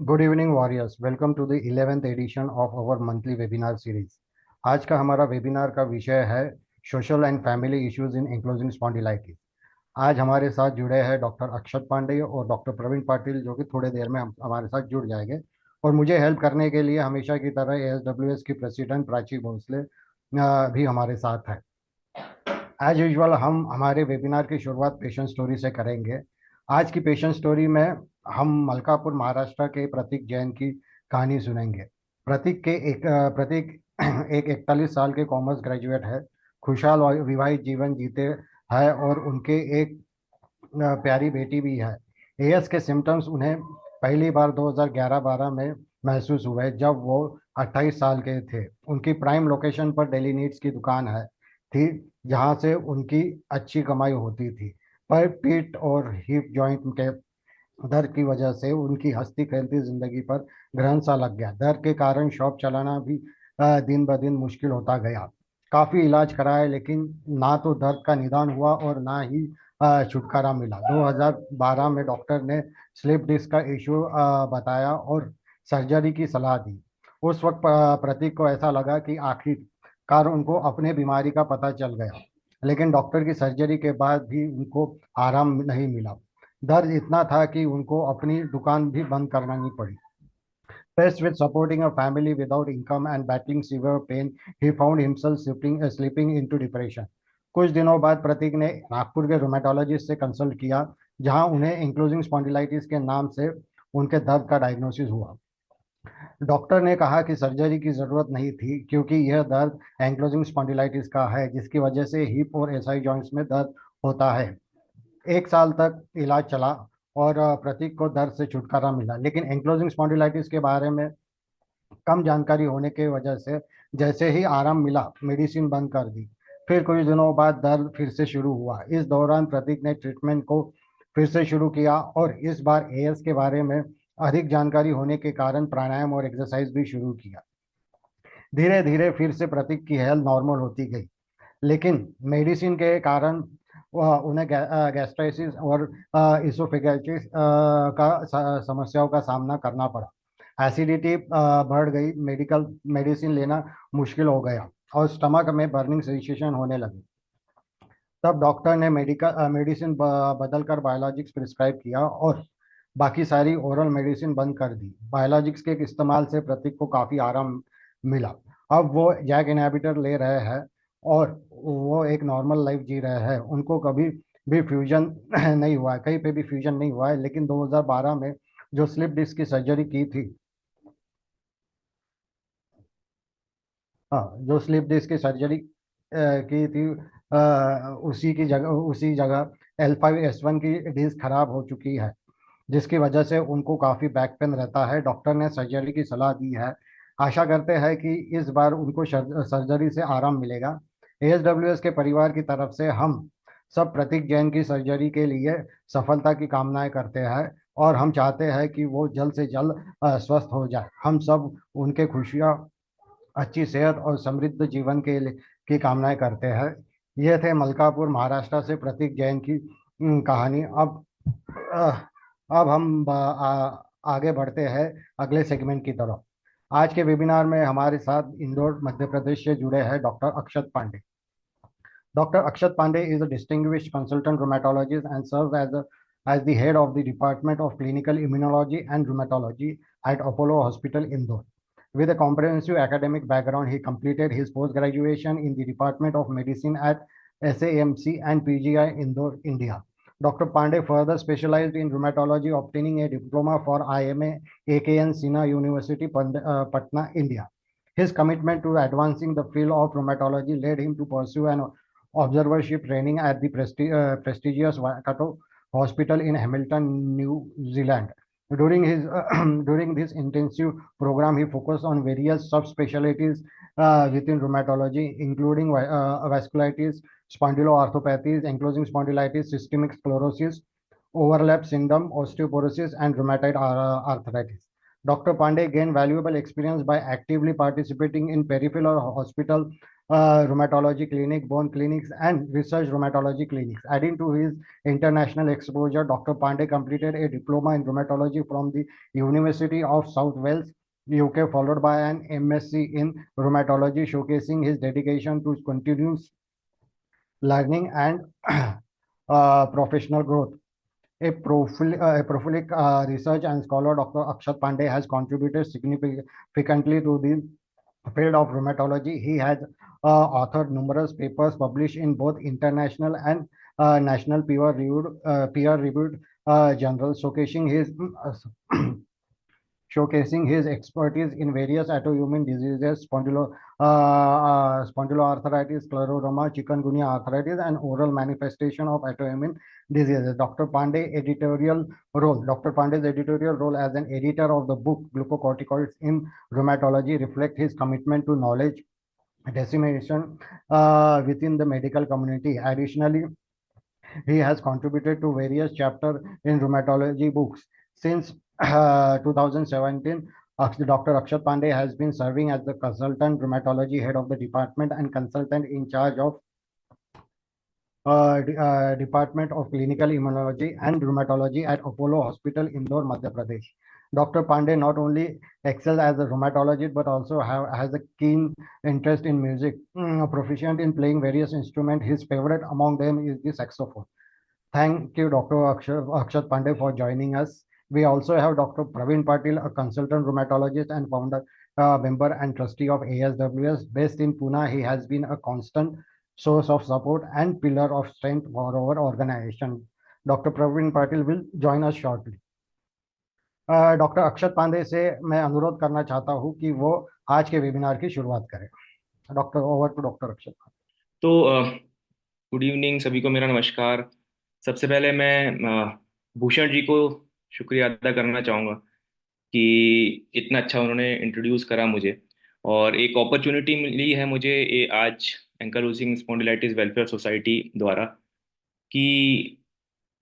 Good evening warriors, welcome to the 11th edition of our monthly webinar series. आज का हमारा webinar का विषय है social and family issues in ankylosing spondylitis. आज हमारे साथ जुड़े हैं डॉक्टर अक्षत पांडे और डॉक्टर प्रवीण पाटिल, जो कि थोड़ी देर में हमारे साथ जुड़ जाएंगे। और मुझे हेल्प करने के लिए हमेशा की तरह ASWS की प्रेसिडेंट प्राची भोसले भी हमारे साथ है। एज यूजुअल हम हमारे वेबिनार की शुरुआत पेशेंट स्टोरी से करेंगे। आज की पेशेंट स्टोरी में हम मलकापुर महाराष्ट्र के प्रतीक जैन की कहानी सुनेंगे। प्रतीक एक 41 साल के कॉमर्स ग्रेजुएट है। खुशहाल और विवाहित जीवन जीते हैं और उनके एक प्यारी बेटी भी है। एएस के सिम्टम्स उन्हें पहली बार 2011-12 में महसूस हुए जब वो 28 साल के थे। उनकी प्राइम लोकेशन पर डेली नीड्स की दुकान है थी, जहां से उनकी अच्छी कमाई होती थी। पर पीठ और हिप जॉइंट के दर्द की वजह से उनकी हंसती खेलती जिंदगी पर ग्रहण सा लग गया। दर्द के कारण शॉप चलाना भी दिन ब दिन मुश्किल होता गया। काफी इलाज कराया, लेकिन ना तो दर्द का निदान हुआ और ना ही छुटकारा मिला। 2012 में डॉक्टर ने स्लिप डिस्क का इशू बताया और सर्जरी की सलाह दी। उस वक्त प्रतीक को ऐसा लगा कि आखिरकार उनको अपने बीमारी का पता चल गया, लेकिन डॉक्टर की सर्जरी के बाद भी उनको आराम नहीं मिला। दर्द इतना था कि उनको अपनी दुकान भी बंद करनी पड़ी। Faced with supporting a family without income and battling severe pain, he found himself slipping into depression. कुछ दिनों बाद प्रतीक ने नागपुर के रोमेटोलॉजिस्ट से कंसल्ट किया, जहां उन्हें इंक्लूजिंग स्पॉन्डिलाइटिस के नाम से उनके दर्द का डायग्नोसिस हुआ। डॉक्टर ने कहा कि सर्जरी की जरूरत नहीं थी, क्योंकि यह दर्द एंक्लोजिंग स्पॉन्डिलाइटिस का है, जिसकी वजह से हिप और एसआई जॉइंट्स में दर्द होता है। 1 साल तक इलाज चला और प्रतीक को दर्द से छुटकारा मिला, लेकिन एंक्लोजिंग स्पॉन्डिलाइटिस के बारे में कम जानकारी होने की वजह से जैसे ही आराम मिला, मेडिसिन बंद कर दी। फिर कुछ दिनों बाद दर्द फिर से शुरू हुआ। इस दौरान प्रतीक ने ट्रीटमेंट को फिर से शुरू किया और इस बार एएस के बारे में अधिक जानकारी होने के कारण प्राणायाम और एक्सरसाइज भी शुरू किया। धीरे धीरे फिर से प्रतीक की हेल्थ नॉर्मल होती गई, लेकिन मेडिसिन के कारण उन्हें गैस्ट्राइसिस और इसोफेगाइटिस का समस्याओं का सामना करना पड़ा। एसिडिटी बढ़ गई, मेडिकल मेडिसिन लेना मुश्किल हो गया और स्टमक में बर्निंग सेंसेशन होने लगी। तब डॉक्टर ने मेडिसिन बदल कर बायोलॉजिक्स प्रिस्क्राइब किया और बाकी सारी ओरल मेडिसिन बंद कर दी। बायोलॉजिक्स के इस्तेमाल से प्रतीक को काफ़ी आराम मिला। अब वो जैक इनहिबिटर ले रहे हैं और वो एक नॉर्मल लाइफ जी रहे हैं। उनको कभी भी फ्यूजन नहीं हुआ है, कहीं पे भी फ्यूजन नहीं हुआ है, लेकिन 2012 में जो स्लिप डिस्क की सर्जरी की थी, हाँ, जो स्लिप डिस्क की सर्जरी की थी, उसी जगह L5S1 की डिस्क खराब हो चुकी है, जिसकी वजह से उनको काफ़ी बैक पेन रहता है। डॉक्टर ने सर्जरी की सलाह दी है। आशा करते हैं कि इस बार उनको सर्जरी से आराम मिलेगा। ASWS के परिवार की तरफ से हम सब प्रतीक जैन की सर्जरी के लिए सफलता की कामनाएं करते हैं और हम चाहते हैं कि वो जल्द से जल्द स्वस्थ हो जाए। हम सब उनके खुशियाँ, अच्छी सेहत और समृद्ध जीवन के लिए की कामनाएं करते हैं। ये थे मलकापुर महाराष्ट्र से प्रतीक जैन की कहानी। अब हम आगे बढ़ते हैं अगले सेगमेंट की तरफ। आज के वेबिनार में हमारे साथ इंदौर मध्य प्रदेश से जुड़े हैं doctor Akshat Pandey. Dr. Akshat Pandey is a distinguished consultant rheumatologist and serves as the head of the Department of Clinical Immunology and Rheumatology at Apollo Hospital, Indore. With a comprehensive academic background, he completed his post-graduation in the Department of Medicine at SAMC and PGI, Indore, India. Dr. Pandey further specialized in rheumatology, obtaining a diploma for IMA AKN Sinha University, Patna, India. His commitment to advancing the field of rheumatology led him to pursue an observership training at the prestigious Waikato Hospital in Hamilton, New Zealand. During this intensive program, he focused on various subspecialties within rheumatology, including vasculitis, spondyloarthropathies, ankylosing spondylitis, systemic sclerosis, overlap syndrome, osteoporosis, and rheumatoid arthritis. Dr. Pandey gained valuable experience by actively participating in peripheral hospital rheumatology clinic, bone clinics, and research rheumatology clinics. Adding to his international exposure, Dr. Pandey completed a diploma in rheumatology from the University of South Wales, UK, followed by an MSc in rheumatology, showcasing his dedication to continuous learning and professional growth. A prolific research and scholar, Dr. Akshat Pandey has contributed significantly to the field of rheumatology. He has authored numerous papers published in both international and national peer-reviewed journals, showcasing his expertise in various autoimmune diseases, spondyloarthritis, scleroderma, chikungunya arthritis, and oral manifestation of autoimmune diseases. Dr. Pandey's editorial role as an editor of the book Glucocorticoids in Rheumatology reflect his commitment to knowledge dissemination within the medical community. Additionally, he has contributed to various chapters in rheumatology books. Since 2017, Dr. Akshat Pandey has been serving as the consultant rheumatology head of the department and consultant in charge of Department of Clinical Immunology and Rheumatology at Apollo Hospital, Indore, Madhya Pradesh. Dr. Pandey not only excels as a rheumatologist but also has a keen interest in music, proficient in playing various instruments. His favorite among them is the saxophone. Thank you, Dr. Akshat Pandey, for joining us. We also have Dr. Praveen Patil, a consultant rheumatologist and founder, member and trustee of ASWS. Based in Pune, he has been a constant source of support and pillar of strength for our organization. Dr. Praveen Patil will join us shortly. Doctor Akshat Pande से मैं अनुरोध करना चाहता हूं कि वो आज के वेबिनार की शुरुआत करें. डॉक्टर, ओवर टू डॉक्टर अक्षत. तो गुड इवनिंग सभी को, मेरा नमस्कार. सबसे पहले मैं भूषण जी को शुक्रिया अदा करना चाहूँगा कि इतना अच्छा उन्होंने इंट्रोड्यूस करा मुझे, और एक अपॉर्चुनिटी मिली है मुझे ये आज एंकाइलोजिंग स्पॉन्डिलाइटिस वेलफेयर सोसाइटी द्वारा, कि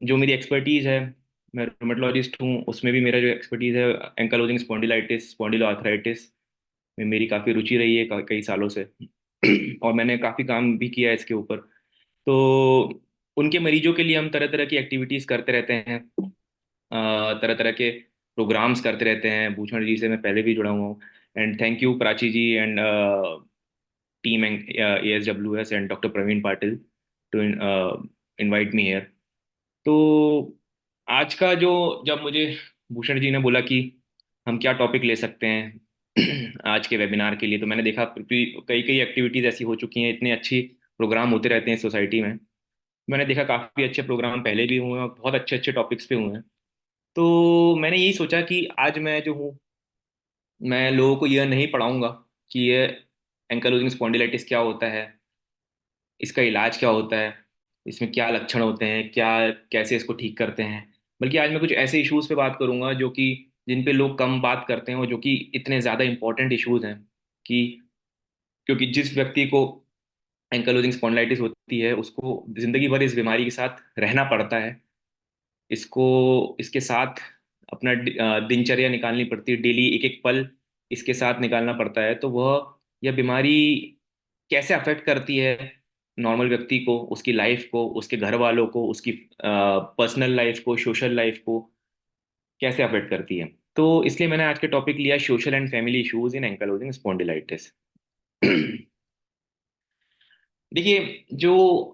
जो मेरी एक्सपर्टीज़ है, मैं रोमेटोलॉजिस्ट हूँ, उसमें भी मेरा जो एक्सपर्टीज़ है एंकाइलोजिंग स्पॉन्डिलाइटिस, स्पॉन्डिलोआर्थराइटिस में मेरी काफ़ी रुचि रही है कई सालों से. और मैंने काफ़ी काम भी किया है इसके ऊपर. तो उनके मरीजों के लिए हम तरह तरह की एक्टिविटीज़ करते रहते हैं, तरह तरह के प्रोग्राम्स करते रहते हैं. भूषण जी से मैं पहले भी जुड़ा हुआ हूँ, and thank you Prachi ji and team ASWS and doctor Praveen Patil to invite me here. तो आज का जो, जब मुझे भूषण जी ने बोला कि हम क्या टॉपिक ले सकते हैं आज के वेबिनार के लिए, तो मैंने देखा कई कई एक्टिविटीज़ ऐसी हो चुकी हैं, इतने अच्छी प्रोग्राम होते रहते हैं सोसाइटी में. मैंने देखा काफ़ी अच्छे प्रोग्राम पहले भी हुए हैं, बहुत अच्छे अच्छे टॉपिक्स पे हुए हैं. तो मैंने यही सोचा कि आज मैं जो हूँ, मैं लोगों को यह नहीं पढ़ाऊंगा कि ये एंकाइलोजिंग स्पॉन्डिलाइटिस क्या होता है, इसका इलाज क्या होता है, इसमें क्या लक्षण होते हैं, क्या कैसे इसको ठीक करते हैं. बल्कि आज मैं कुछ ऐसे इश्यूज पे बात करूंगा जो कि जिन पे लोग कम बात करते हैं, और जो कि इतने ज़्यादा इंपॉर्टेंट इश्यूज हैं. कि क्योंकि जिस व्यक्ति को एंकाइलोजिंग स्पॉन्डिलाइटिस होती है, उसको जिंदगी भर इस बीमारी के साथ रहना पड़ता है. इसको इसके साथ अपना दिनचर्या निकालनी पड़ती है, डेली एक एक पल इसके साथ निकालना पड़ता है. तो वह, यह बीमारी कैसे अफेक्ट करती है नॉर्मल व्यक्ति को, उसकी लाइफ को, उसके घर वालों को, उसकी पर्सनल लाइफ को, सोशल लाइफ को कैसे अफेक्ट करती है. तो इसलिए मैंने आज के टॉपिक लिया social and family issues in ankylosing spondylitis. देखिए, जो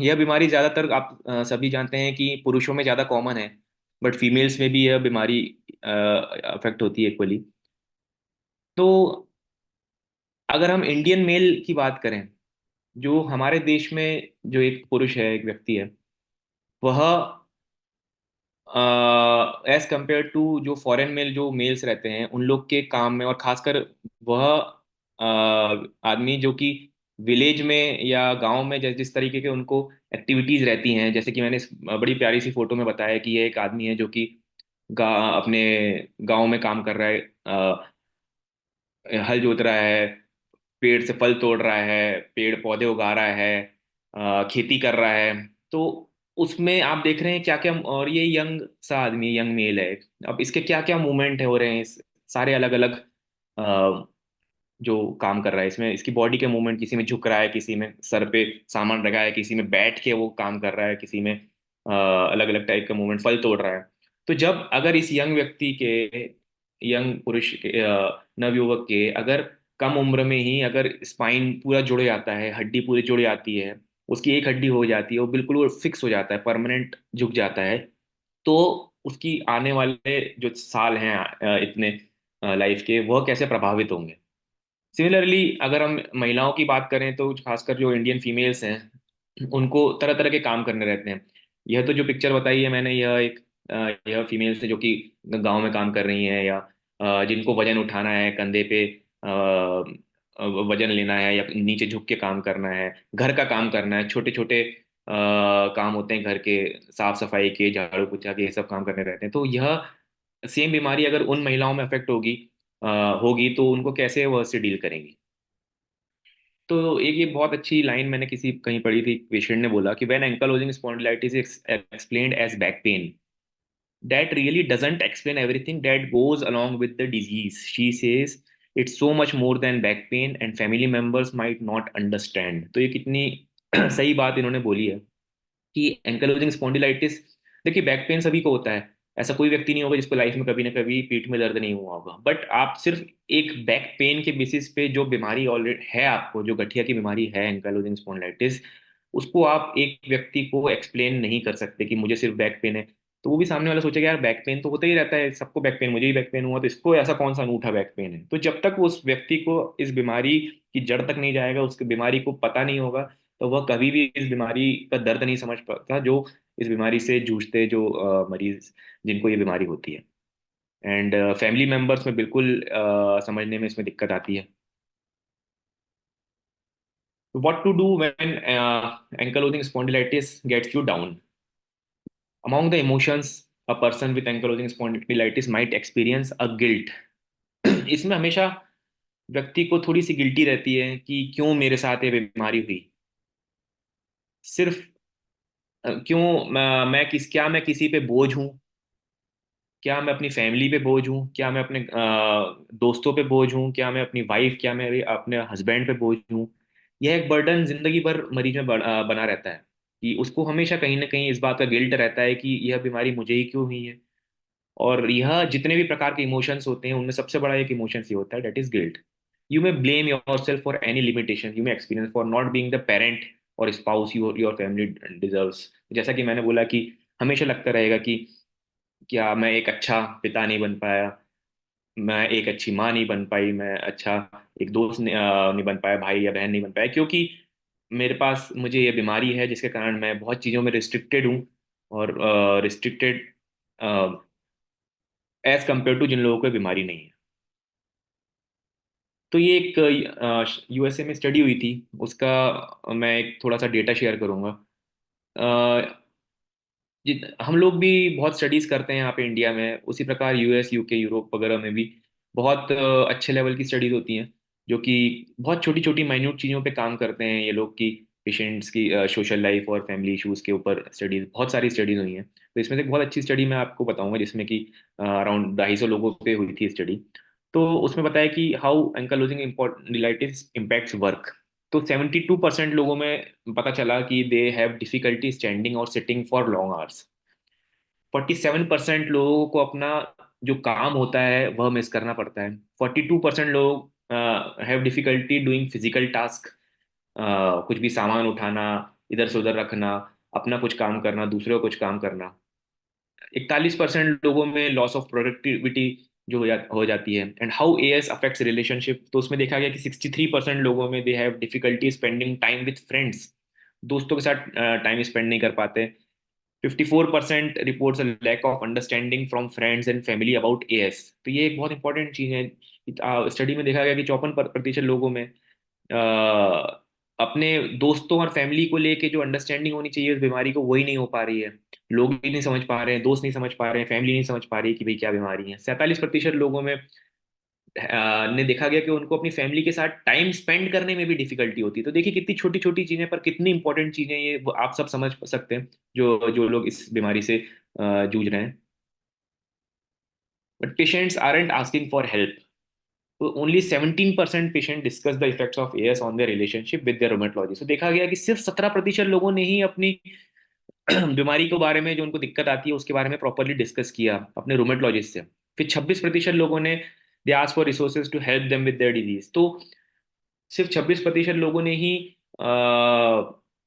यह बीमारी ज़्यादातर आप सभी जानते हैं कि पुरुषों में ज़्यादा कॉमन है, बट फीमेल्स में भी यह बीमारी अफेक्ट होती है इक्वली. तो अगर हम इंडियन मेल की बात करें, जो हमारे देश में जो एक पुरुष है, एक व्यक्ति है, वह एज कंपेयर टू जो फॉरेन मेल, जो मेल्स रहते हैं, उन लोग के काम में, और खासकर वह आदमी जो कि विलेज में या गांव में जिस तरीके के उनको एक्टिविटीज रहती हैं, जैसे कि मैंने इस बड़ी प्यारी सी फोटो में बताया कि ये एक आदमी है जो कि अपने गांव में काम कर रहा है, हल जोत रहा है, पेड़ से फल तोड़ रहा है, पेड़ पौधे उगा रहा है, खेती कर रहा है. तो उसमें आप देख रहे हैं क्या क्या, और ये यंग सा आदमी, यंग मेल है। अब इसके क्या क्या मूवमेंट हो रहे हैं सारे अलग अलग जो काम कर रहा है इसमें, इसकी बॉडी के मूवमेंट, किसी में झुक रहा है, किसी में सर पे सामान रखा है, किसी में बैठ के वो काम कर रहा है, किसी में अलग अलग टाइप का मूवमेंट, फल तोड़ रहा है। तो जब अगर इस यंग व्यक्ति के, यंग पुरुष के, नवयुवक के अगर कम उम्र में ही अगर स्पाइन पूरा जुड़ जाता है, हड्डी पूरी जुड़ जाती है, उसकी एक हड्डी हो जाती है, वो बिल्कुल वो फिक्स हो जाता है, परमानेंट झुक जाता है, तो उसकी आने वाले जो साल हैं इतने लाइफ के, वह कैसे प्रभावित होंगे। सिमिलरली अगर हम महिलाओं की बात करें तो खासकर जो इंडियन फीमेल्स हैं, उनको तरह तरह के काम करने रहते हैं। यह तो जो पिक्चर बताई है मैंने, यह फीमेल्स है जो कि गांव में काम कर रही हैं, या जिनको वजन उठाना है कंधे पे, वजन लेना है, या नीचे झुक के काम करना है, घर का काम करना है, छोटे छोटे काम होते हैं घर के, साफ सफाई के, झाड़ू पोछा के, ये सब काम करने रहते हैं। तो यह सेम बीमारी अगर उन महिलाओं में अफेक्ट होगी, अ, होगी, तो उनको कैसे वह से डील करेंगी। तो एक ये बहुत अच्छी लाइन मैंने किसी कहीं पढ़ी थी, पेशेंट ने बोला कि when ankylosing spondylitis explained as back pain, that really doesn't explain everything that goes along with the disease. She says it's so much more than back pain and family members might not understand. तो ये कितनी सही बात इन्होंने बोली है कि ankylosing spondylitis, देखिए बैक पेन सभी को होता है। ऐसा कोई व्यक्ति नहीं होगा जिसको लाइफ में कभी ना कभी पीठ में दर्द नहीं हुआ होगा, बट आप सिर्फ एक बैक पेन के बेसिस पे जो बीमारी ऑलरेडी है, आपको जो गठिया की बीमारी है एंकलोजिंग स्पॉन्डिलाइटिस, उसको आप एक व्यक्ति को एक्सप्लेन नहीं कर सकते कि मुझे सिर्फ बैक पेन है। तो वो भी सामने वाला सोचेगा यार बैक पेन तो होता ही रहता है, सबको बैक पेन, मुझे ही बैक पेन हुआ, तो इसको ऐसा कौन सा अनूठा बैक पेन है। तो जब तक वो उस व्यक्ति को इस बीमारी की जड़ तक नहीं जाएगा, उसकी बीमारी को पता नहीं होगा, तो वह कभी भी इस बीमारी का दर्द नहीं समझ पाता, जो इस बीमारी से जूझते जो मरीज, जिनको ये बीमारी होती है। एंड फैमिली मेंबर्स में बिल्कुल समझने में इसमें दिक्कत आती है। What to do when ankylosing spondylitis gets you down. Among the emotions a person with ankylosing spondylitis might experience a guilt. इसमें हमेशा व्यक्ति को थोड़ी सी गिल्टी रहती है कि क्यों मेरे साथ ये बीमारी हुई, सिर्फ क्यों मैं किस, क्या मैं किसी पे बोझ हूँ, क्या मैं अपनी फैमिली पे बोझ हूँ, क्या मैं अपने दोस्तों पे बोझ हूँ, क्या मैं अपनी वाइफ, क्या मैं अपने हस्बैंड पे बोझ हूँ। यह एक बर्डन जिंदगी भर मरीज में बना रहता है कि उसको हमेशा कहीं ना कहीं इस बात का गिल्ट रहता है कि यह बीमारी मुझे ही क्यों हुई है। और यह जितने भी प्रकार के इमोशंस होते हैं, उनमें सबसे बड़ा एक इमोशंस ये होता है, that is guilt. You may blame your self for any limitation you may experience for not being the parent और स्पाउस योर फैमिली डिजर्व्स। जैसा कि मैंने बोला कि हमेशा लगता रहेगा कि क्या मैं एक अच्छा पिता नहीं बन पाया, मैं एक अच्छी माँ नहीं बन पाई, मैं अच्छा एक दोस्त नहीं बन पाया, भाई या बहन नहीं बन पाया, क्योंकि मेरे पास मुझे ये बीमारी है जिसके कारण मैं बहुत चीज़ों में रिस्ट्रिक्टेड हूँ, और रिस्ट्रिक्टेड एज कम्पेयर टू जिन लोगों को ये बीमारी नहीं है। तो ये एक यूएसए में स्टडी हुई थी, उसका मैं एक थोड़ा सा डेटा शेयर करूंगा। हम लोग भी बहुत स्टडीज करते हैं यहाँ पे इंडिया में, उसी प्रकार यूएस, यूके, यूरोप वगैरह में भी बहुत अच्छे लेवल की स्टडीज होती हैं, जो कि बहुत छोटी छोटी माइन्यूट चीज़ों पे काम करते हैं ये लोग की, पेशेंट्स की सोशल लाइफ और फैमिली इश्यूज के ऊपर स्टडीज, बहुत सारी स्टडीज हुई हैं। तो इसमें से एक बहुत अच्छी स्टडी मैं आपको बताऊंगा, जिसमें कि अराउंड 250 लोगों पे हुई थी स्टडी। तो उसमें बताया कि how ankylosing spondylitis impacts work. तो 72% लोगों में पता चला कि दे हैव डिफिकल्टी स्टैंडिंग और सिटिंग फॉर लॉन्ग आवर्स। 47% लोगों को अपना जो काम होता है वह मिस करना पड़ता है। 42% लोग have difficulty doing physical task, कुछ भी सामान उठाना, इधर से उधर रखना, अपना कुछ काम करना, दूसरे को कुछ काम करना। 41% लोगों में लॉस ऑफ प्रोडक्टिविटी जो हो जाती है। And how AS affects relationship, तो उसमें देखा गया कि 63% लोगों में they have difficulty spending time with friends, दोस्तों के साथ टाइम स्पेंड नहीं कर पाते। 54% reports a lack of understanding from friends and family about AS. तो ये एक बहुत इंपॉर्टेंट चीज है। स्टडी में देखा गया कि 54% लोगों में अपने दोस्तों और फैमिली को लेके जो अंडरस्टैंडिंग होनी चाहिए उस बीमारी को, वही नहीं हो पा रही है। लोग भी नहीं समझ पा रहे हैं, दोस्त नहीं समझ पा रहे हैं, फैमिली नहीं समझ पा रही है कि भाई क्या बीमारी है। 47% लोगों में ने देखा गया कि उनको अपनी फैमिली के साथ टाइम स्पेंड करने में भी डिफिकल्टी होती है। तो देखिए कितनी छोटी छोटी चीजें पर कितनी इंपॉर्टेंट चीजें ये वो आप सब समझ सकते हैं जो जो लोग इस बीमारी से जूझ रहे हैं। But patients aren't asking for help. तो only 17% patient discuss the effects of AS on their relationship with their rheumatologist. तो देखा गया कि सिर्फ 17% लोगों ने ही अपनी बीमारी के बारे में जो उनको दिक्कत आती है उसके बारे में प्रॉपरली डिस्कस किया अपने रोमेटोलॉजिस्ट से। फिर 26% लोगों ने they ask for resources to help them with their disease. तो सिर्फ 26% लोगों ने ही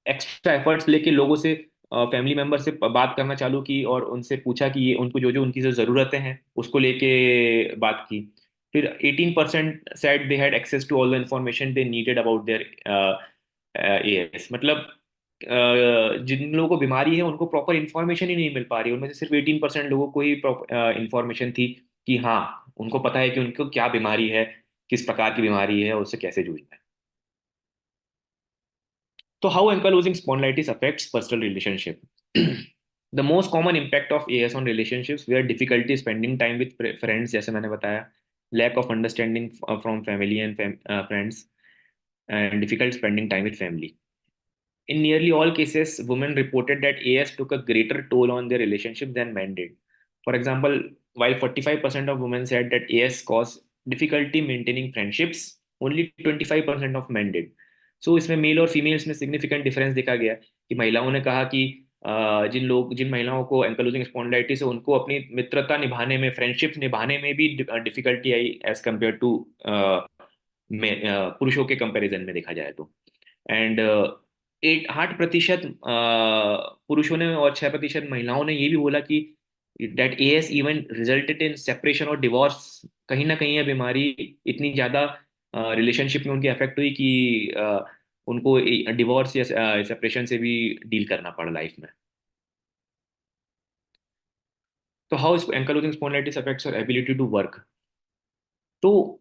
एक्स्ट्रा एफर्ट्स लेके लोगों से फैमिली मेंबर से बात करना चालू की और उनसे पूछा कि ये उनको जो जो उनकी जो ज़रूरतें हैं उसको लेके बात की। फिर 18% said they had access to all the information they needed about their AS। मतलब जिन लोगों को बीमारी है उनको प्रॉपर इंफॉर्मेशन ही नहीं मिल पा रही। उनमें से सिर्फ 18% लोगों को ही इंफॉर्मेशन थी कि हाँ उनको पता है कि उनको क्या बीमारी है, किस प्रकार की बीमारी है और उससे कैसे जूझना है। So how ankylosing spondylitis affects personal relationship? The most common impact of AS on relationships were difficulty spending time with friends, जैसे मैंने बताया, lack of understanding from family and friends, and difficult spending time with family. In nearly all cases, women reported that AS took a greater toll on their relationship than men did. For example, while 45% of women said that AS caused difficulty maintaining friendships, only 25% of men did. So इसमें mail और females में significant difference देखा गया कि महिलाओं ने कहा कि जिन महिलाओं को एंकलोजिंग स्पॉन्डिलाइटिस है उनको अपनी मित्रता निभाने में, फ्रेंडशिप निभाने में भी डिफिकल्टी आई एज कम्पेयर टू पुरुषों के कंपैरिजन में देखा जाए तो। एंड 8% पुरुषों ने और 6% महिलाओं ने ये भी बोला कि that AS even resulted in separation और डिवोर्स। कहीं ना कहीं ये बीमारी इतनी ज्यादा रिलेशनशिप में उनकी अफेक्ट हुई कि उनको डिवोर्स या सेपरेशन से भी डील करना पड़ा लाइफ में। तो how ankylosing spondylitis affects your ability to work? तो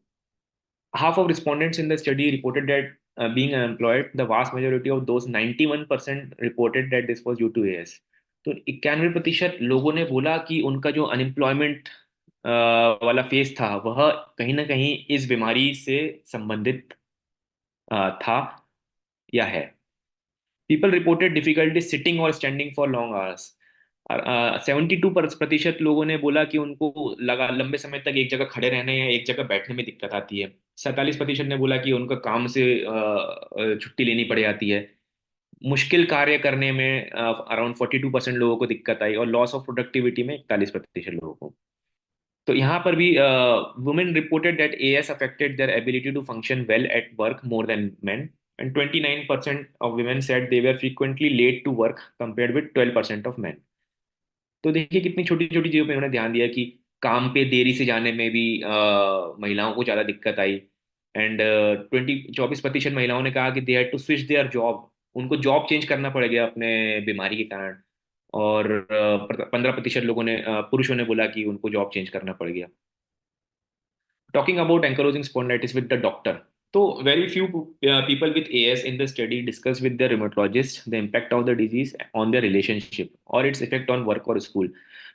half of respondents in the study reported that being unemployed, the vast majority of those 91% reported that this was due to AS। तो 91% लोगों ने बोला कि उनका जो अनएम्प्लॉयमेंट वाला phase था वह कहीं ना कहीं इस बीमारी से संबंधित था या है। पीपल रिपोर्टेड डिफिकल्टी सिटिंग और स्टैंडिंग फॉर लॉन्ग आवर्स। 72% लोगों ने बोला कि उनको लगा लंबे समय तक एक जगह खड़े रहने या एक जगह बैठने में दिक्कत आती है। 47% ने बोला कि उनका काम से छुट्टी लेनी पड़ जाती है। मुश्किल कार्य करने में अराउंड 42% लोगों को दिक्कत आई और लॉस ऑफ प्रोडक्टिविटी में 41% लोगों को। तो यहाँ पर भी women reported that AS affected their ability to function well at work more than men. And 29% ऑफ women said they were frequently late to work compared with 12% of men। तो देखिए कितनी छोटी छोटी चीजों पे उन्होंने ध्यान दिया कि काम पे देरी से जाने में भी महिलाओं को ज्यादा दिक्कत आई। एंड 24% महिलाओं ने कहा कि they had to switch their job. उनको जॉब चेंज करना पड़ गया अपने बीमारी के कारण। और 15% लोगों ने पुरुषों ने बोला कि उनको जॉब चेंज करना पड़ गया। Talking about ankylosing spondylitis with the doctor. So, very few people with AS in the study discuss with their rheumatologist the impact of the disease on their relationship or its effect on work or school।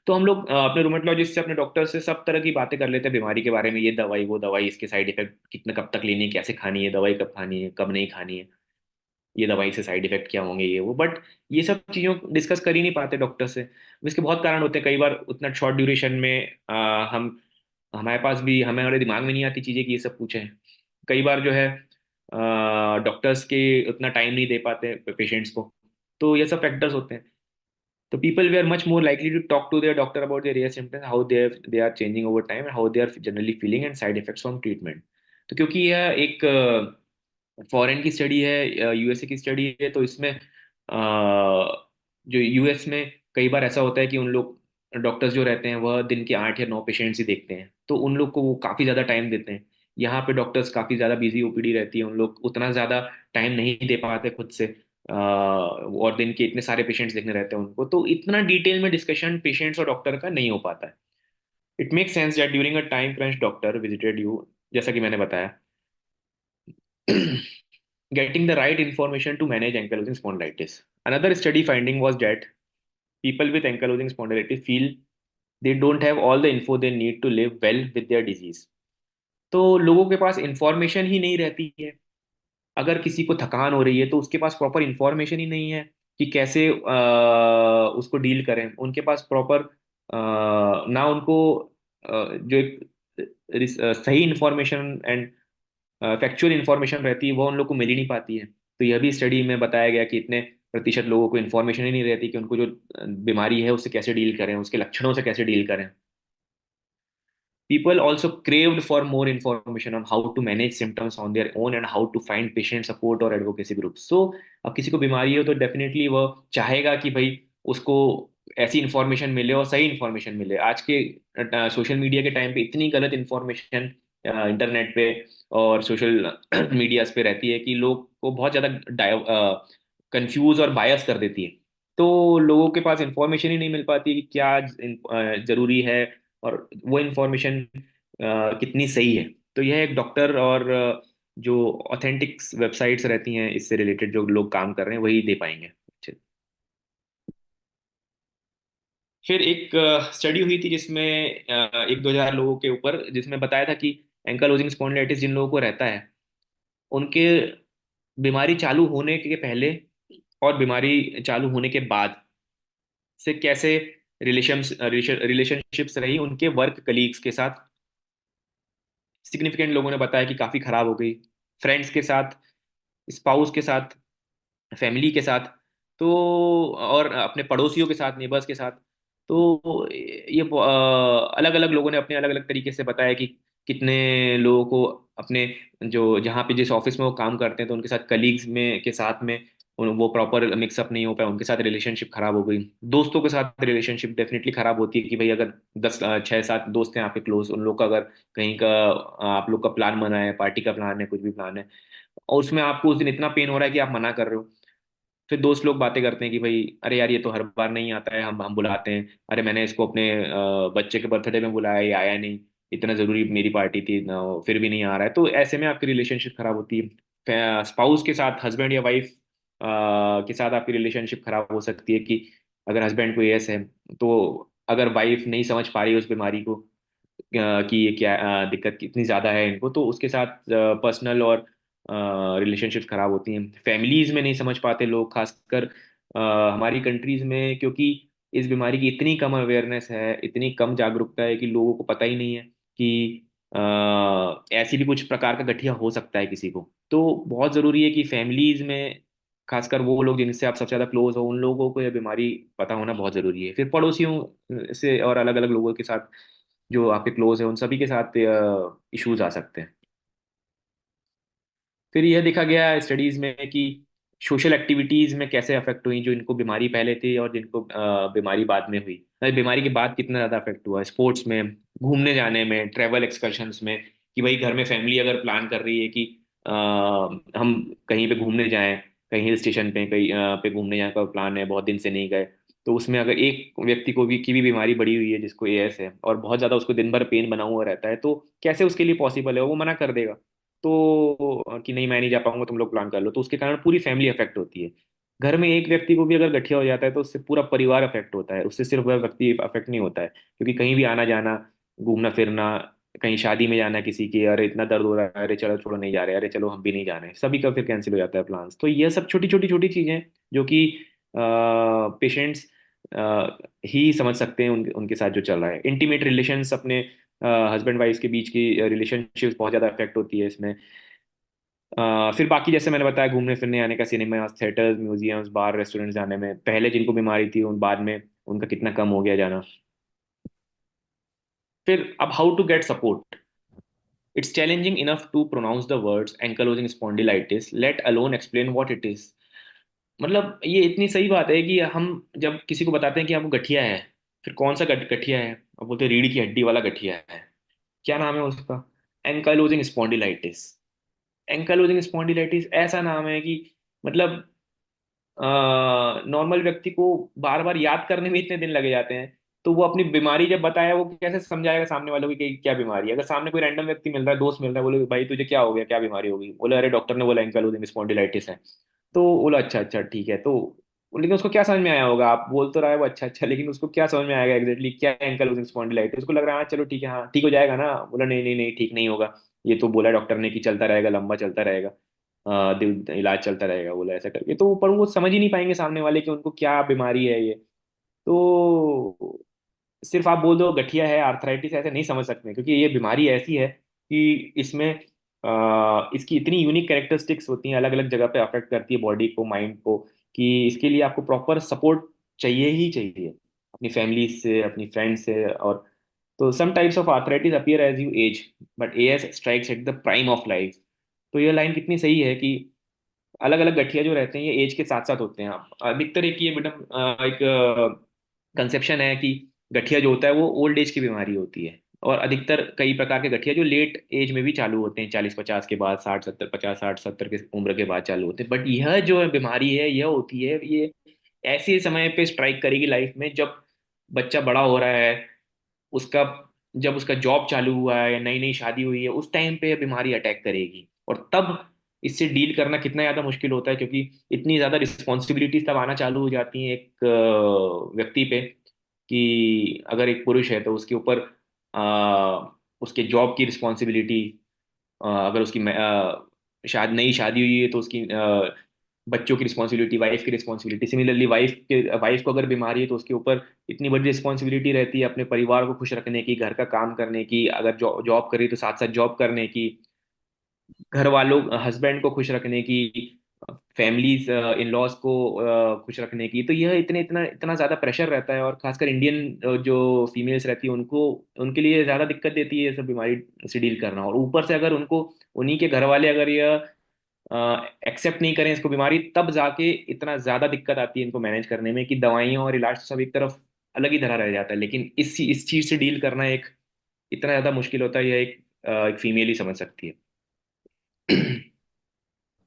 तो हम लोग अपने rheumatologist से, अपने doctor से सब तरह की बातें कर लेते हैं बीमारी के बारे में, ये दवाई वो दवाई, इसके साइड इफेक्ट कितने, कब तक लेनी है, कैसे खानी है दवाई, कब खानी है कब नहीं खानी है, ये दवाई से साइड इफेक्ट क्या होंगे, ये वो। बट ये सब चीज़ों डिस्कस कर ही नहीं पाते डॉक्टर से। इसके बहुत कारण होते हैं। कई बार उतना शॉर्ट ड्यूरेशन में हम हमारे पास भी हमारे दिमाग में नहीं आती चीजें कि ये सब पूछें। कई बार जो है डॉक्टर्स के उतना टाइम नहीं दे पाते पेशेंट्स को। तो ये सब फैक्टर्स होते हैं। तो पीपल वे are much more likely to talk to their doctor about their real symptoms, how they are changing over time and how they are generally feeling and side effects from treatment. तो क्योंकि यह एक foreign की study है, USA की study है, तो इसमें जो यूएस में कई बार ऐसा होता है कि उन लोग डॉक्टर्स जो रहते हैं वह दिन के 8 या 9 पेशेंट्स ही देखते हैं, तो उन लोग को वो काफ़ी ज़्यादा टाइम देते हैं। यहाँ पे डॉक्टर्स काफ़ी ज़्यादा बिजी ओपीडी रहती है, उन लोग उतना ज़्यादा टाइम नहीं दे पाते खुद से। और दिन के इतने सारे पेशेंट्स देखने रहते हैं उनको, तो इतना डिटेल में डिस्कशन पेशेंट्स और डॉक्टर का नहीं हो पाता है। It make sense that during a time crunch doctor visited you, जैसा कि मैंने बताया। Getting the right information to manage ankylosing spondylitis. Another study finding was that people with ankylosing spondylitis feel they don't have all the info they need to live well with their disease. तो लोगों के पास information ही नहीं रहती है। अगर किसी को थकान हो रही है तो उसके पास प्रॉपर इंफॉर्मेशन ही नहीं है कि कैसे उसको डील करें। उनके पास प्रॉपर ना उनको जो एक सही इंफॉर्मेशन एंड फैक्चुअल इंफॉर्मेशन रहती है वो उन लोग को मिल ही नहीं पाती है। तो यह भी स्टडी में बताया गया कि इतने प्रतिशत लोगों को इन्फॉर्मेशन ही नहीं रहती कि उनको जो बीमारी है उससे कैसे डील करें, उसके लक्षणों से कैसे डील करें। People also craved for more information on how to manage symptoms on their own and how to find patient support or advocacy groups. So अब किसी को बीमारी हो तो डेफिनेटली वो चाहेगा कि भाई उसको ऐसी इंफॉर्मेशन मिले और सही इंफॉर्मेशन मिले। आज के सोशल मीडिया के टाइम पे इतनी गलत इंफॉर्मेशन इंटरनेट पे और सोशल मीडियाज पे रहती है कि लोग को बहुत ज़्यादा कंफ्यूज और बायस कर देती है। तो लोगों के पास इंफॉर्मेशन ही नहीं मिल पाती कि क्या जरूरी है और वो इंफॉर्मेशन कितनी सही है। तो यह एक डॉक्टर और जो ऑथेंटिक वेबसाइट्स रहती हैं इससे रिलेटेड जो लोग काम कर रहे हैं वही दे पाएंगे अच्छे। फिर एक स्टडी हुई थी जिसमें 1-2 हजार लोगों के ऊपर, जिसमें बताया था कि एंकालोजिंग स्पॉन्डिलाइटिस जिन लोगों को रहता है उनके बीमारी चालू होने के पहले और बीमारी चालू होने के बाद से कैसे रिलेशनशिप्स रही उनके वर्क कलीग्स के साथ। सिग्निफिकेंट लोगों ने बताया कि काफी खराब हो गई, फ्रेंड्स के साथ, स्पाउस के साथ, फैमिली के साथ, तो और अपने पड़ोसियों के साथ, नेबर्स के साथ। तो ये अलग अलग लोगों ने अपने अलग अलग तरीके से बताया कि कितने लोगों को अपने जो जहाँ पे जिस ऑफिस में वो काम करते हैं तो उनके साथ कलीग्स में के साथ में वो प्रॉपर मिक्सअप नहीं हो पाया, उनके साथ रिलेशनशिप खराब हो गई। दोस्तों के साथ रिलेशनशिप डेफिनेटली खराब होती है कि भाई अगर 10 6 7 दोस्त हैं आपके क्लोज, उन लोग का अगर कहीं का आप लोग का प्लान बना है, पार्टी का प्लान है, कुछ भी प्लान है और उसमें आपको उस दिन इतना पेन हो रहा है कि आप मना कर रहे हो, फिर दोस्त लोग बातें करते हैं कि भाई अरे यार ये तो हर बार नहीं आता है, हम बुलाते हैं, अरे मैंने इसको अपने बच्चे के बर्थडे में बुलाया, ये आया नहीं, इतना जरूरी मेरी पार्टी थी ना, फिर भी नहीं आ रहा है। तो ऐसे में आपकी रिलेशनशिप खराब होती है। स्पाउस के साथ, हस्बैंड या वाइफ के साथ आपकी रिलेशनशिप खराब हो सकती है कि अगर हस्बैंड को एस है तो अगर वाइफ नहीं समझ पा रही है उस बीमारी को कि ये क्या दिक्कत कितनी ज़्यादा है इनको, तो उसके साथ पर्सनल और रिलेशनशिप्स खराब होती हैं। फैमिलीज में नहीं समझ पाते लोग, खासकर हमारी कंट्रीज में, क्योंकि इस बीमारी की इतनी कम अवेयरनेस है, इतनी कम जागरूकता है कि लोगों को पता ही नहीं है कि ऐसी भी कुछ प्रकार का गठिया हो सकता है किसी को। तो बहुत ज़रूरी है कि फैमिलीज में खासकर वो लोग जिनसे आप सबसे ज़्यादा क्लोज हो उन लोगों को यह बीमारी पता होना बहुत ज़रूरी है। फिर पड़ोसियों से और अलग अलग लोगों के साथ जो आपके क्लोज है उन सभी के साथ इश्यूज आ सकते हैं। फिर यह देखा गया स्टडीज में कि सोशल एक्टिविटीज में कैसे अफेक्ट हुई जो इनको बीमारी पहले थी और जिनको बीमारी बाद में हुई, बीमारी के बाद कितना ज्यादा अफेक्ट हुआ स्पोर्ट्स में, घूमने जाने में, ट्रैवल एक्सकर्शंस में। कि भाई घर में फैमिली अगर प्लान कर रही है कि हम कहीं पे घूमने जाएं, कहीं हिल स्टेशन पे कहीं पे घूमने जाने का प्लान है, बहुत दिन से नहीं गए, तो उसमें अगर एक व्यक्ति को भी की भी बीमारी बढ़ी हुई है जिसको एएस है और बहुत ज्यादा उसको दिन भर पेन बना हुआ रहता है, तो कैसे उसके लिए पॉसिबल है, वो मना कर देगा। तो कि नहीं मैं नहीं जा पाऊंगा, तुम लोग प्लान कर लो, तो उसके कारण पूरी फैमिली अफेक्ट होती है। घर में एक व्यक्ति को भी अगर गठिया हो जाता है तो उससे पूरा परिवार अफेक्ट होता है, उससे सिर्फ वह व्यक्ति अफेक्ट नहीं होता है, क्योंकि कहीं भी आना जाना, घूमना फिरना, कहीं शादी में जाना किसी की, अरे इतना दर्द हो रहा है, अरे चलो छोड़ो नहीं जा रहे, अरे चलो हम भी नहीं जा रहे, सभी का फिर कैंसिल हो जाता है प्लान्स। तो ये सब छोटी छोटी छोटी चीजें जो कि पेशेंट्स ही समझ सकते हैं उनके साथ जो चल रहा है। इंटीमेट रिलेशंस अपने हस्बैंड वाइफ के बीच की रिलेशनशिप बहुत ज्यादा अफेक्ट होती है इसमें। फिर बाकी जैसे मैंने बताया घूमने फिरने आने का, सिनेमा, थिएटर्स, म्यूजियम्स, बार, रेस्टोरेंट जाने में, पहले जिनको बीमारी थी उन बाद में उनका कितना कम हो गया जाना। फिर अब how to get support. It's challenging enough to pronounce the words ankylosing spondylitis, let alone explain what it is. मतलब ये इतनी सही बात है कि हम जब किसी को बताते हैं कि आपको गठिया है, फिर कौन सा गठिया है, अब बोलते हैं रीढ़ की हड्डी वाला गठिया है, क्या नाम है उसका, एंकाइलोजिंग स्पॉन्डिलाइटिस। एंकाइलोजिंग स्पॉन्डिलाइटिस ऐसा नाम है कि मतलब नॉर्मल व्यक्ति को बार बार याद करने में इतने दिन लगे जाते हैं, तो वो अपनी बीमारी जब बताया वो कैसे समझाएगा सामने वालों की कि क्या बीमारी है। अगर सामने कोई रैंडम व्यक्ति मिल रहा है, दोस्त मिल रहा है, बोले भाई तुझे क्या हो गया, क्या बीमारी हो गई, बोले अरे डॉक्टर ने बोला एंकाइलोजिंग स्पॉन्डिलाइटिस है, तो बोला अच्छा अच्छा ठीक है। तो लेकिन उसको क्या समझ में आया होगा, आप बोल तो रहा है वो अच्छा अच्छा, लेकिन उसको क्या समझ में आएगा एग्जैक्टली क्या है एंकाइलोजिंग स्पॉन्डिलाइटिस। उसको लग रहा है हाँ, चलो ठीक है, हाँ ठीक हो जाएगा ना, बोला नहीं नहीं नहीं ठीक नहीं होगा। ये तो बोला डॉक्टर ने कि चलता रहेगा, लंबा चलता रहेगा, दिल इलाज चलता रहेगा, बोला ऐसा करके। तो पर वो समझ ही नहीं पाएंगे सामने वाले कि उनको क्या बीमारी है ये। तो सिर्फ आप बोल दो गठिया है, आर्थराइटिस, ऐसे नहीं समझ सकते, क्योंकि ये बीमारी ऐसी है कि इसमें इसकी इतनी यूनिक कैरेक्टरिस्टिक्स होती हैं, अलग अलग जगह पे अफेक्ट करती है बॉडी को, माइंड को, कि इसके लिए आपको प्रॉपर सपोर्ट चाहिए ही चाहिए, अपनी फैमिली से, अपनी फ्रेंड से। और तो some types of arthritis appear as you age, but AS strikes at the prime of life. तो ये लाइन कितनी सही है कि अलग अलग गठिया जो रहते हैं ये एज के साथ साथ होते हैं। अधिकतर एक ये मैडम एक कंसेप्शन है कि गठिया जो होता है वो ओल्ड एज की बीमारी होती है, और अधिकतर कई प्रकार के गठिया जो लेट एज में भी चालू होते हैं, 40-50 के बाद, 60-70, 50-60-70 के उम्र के बाद चालू होते हैं। बट यह जो बीमारी है यह होती है, ये ऐसे समय पे स्ट्राइक करेगी लाइफ में जब बच्चा बड़ा हो रहा है, उसका जब उसका जॉब चालू हुआ है या नई नई शादी हुई है, उस टाइम पे बीमारी अटैक करेगी। और तब इससे डील करना कितना ज्यादा मुश्किल होता है, क्योंकि इतनी ज्यादा रिस्पॉन्सिबिलिटीज तब आना चालू हो जाती हैं एक व्यक्ति पे, कि अगर एक पुरुष है तो उसके ऊपर उसके जॉब की रिस्पॉन्सिबिलिटी, अगर उसकी नई शादी हुई है तो उसकी बच्चों की रिस्पॉन्सिबिलिटी, वाइफ की रिस्पॉन्सिबिलिटी। सिमिलरली वाइफ को अगर बीमारी है तो उसके ऊपर इतनी बड़ी रिस्पॉन्सिबिलिटी रहती है अपने परिवार को खुश रखने की, घर का काम करने की, अगर जॉब करी तो साथ साथ जॉब करने की, घर वालों हस्बैंड को खुश रखने की, फैमिलीज इन लॉज को खुश रखने की। तो यह इतने इतना इतना ज्यादा प्रेशर रहता है, और खासकर इंडियन जो फीमेल्स रहती है उनको, उनके लिए ज्यादा दिक्कत देती है ये सब बीमारी से डील करना। और ऊपर से अगर उनको उन्हीं के घर वाले अगर यह एक्सेप्ट नहीं करें इसको बीमारी, तब जाके इतना ज्यादा दिक्कत आती है इनको मैनेज करने में, कि दवाइयाँ और इलाज तो सब एक तरफ अलग ही धरा रह जाता है। लेकिन इस चीज से डील करना एक इतना ज्यादा मुश्किल होता है, यह एक फीमेल ही समझ सकती है।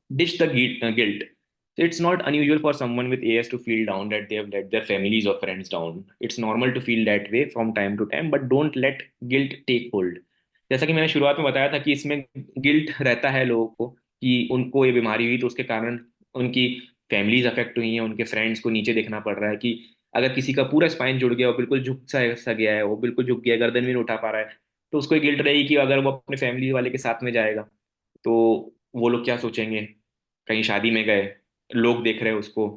Ditch the guilt. So it's not unusual for someone with AS to feel down that they have let their families or friends down. It's normal to feel that way from time to time, but don't let guilt take hold. जैसा कि मैंने शुरुआत में बताया था कि इसमें guilt रहता है लोगों को, कि उनको ये बीमारी हुई तो उसके कारण उनकी फैमिलीज अफेक्ट हुई हैं, उनके फ्रेंड्स को नीचे देखना पड़ रहा है। कि अगर किसी का पूरा स्पाइन जुड़ गया, वो बिल्कुल झुक सा गया है, वो बिल्कुल झुक गया, गर्दन भी नहीं उठा पा रहा है, तो उसको गिल्ट रहेगी कि अगर वो अपने फैमिली वाले के साथ में जाएगा तो वो लोग क्या सोचेंगे। कहीं शादी में गए, लोग देख रहे हैं उसको,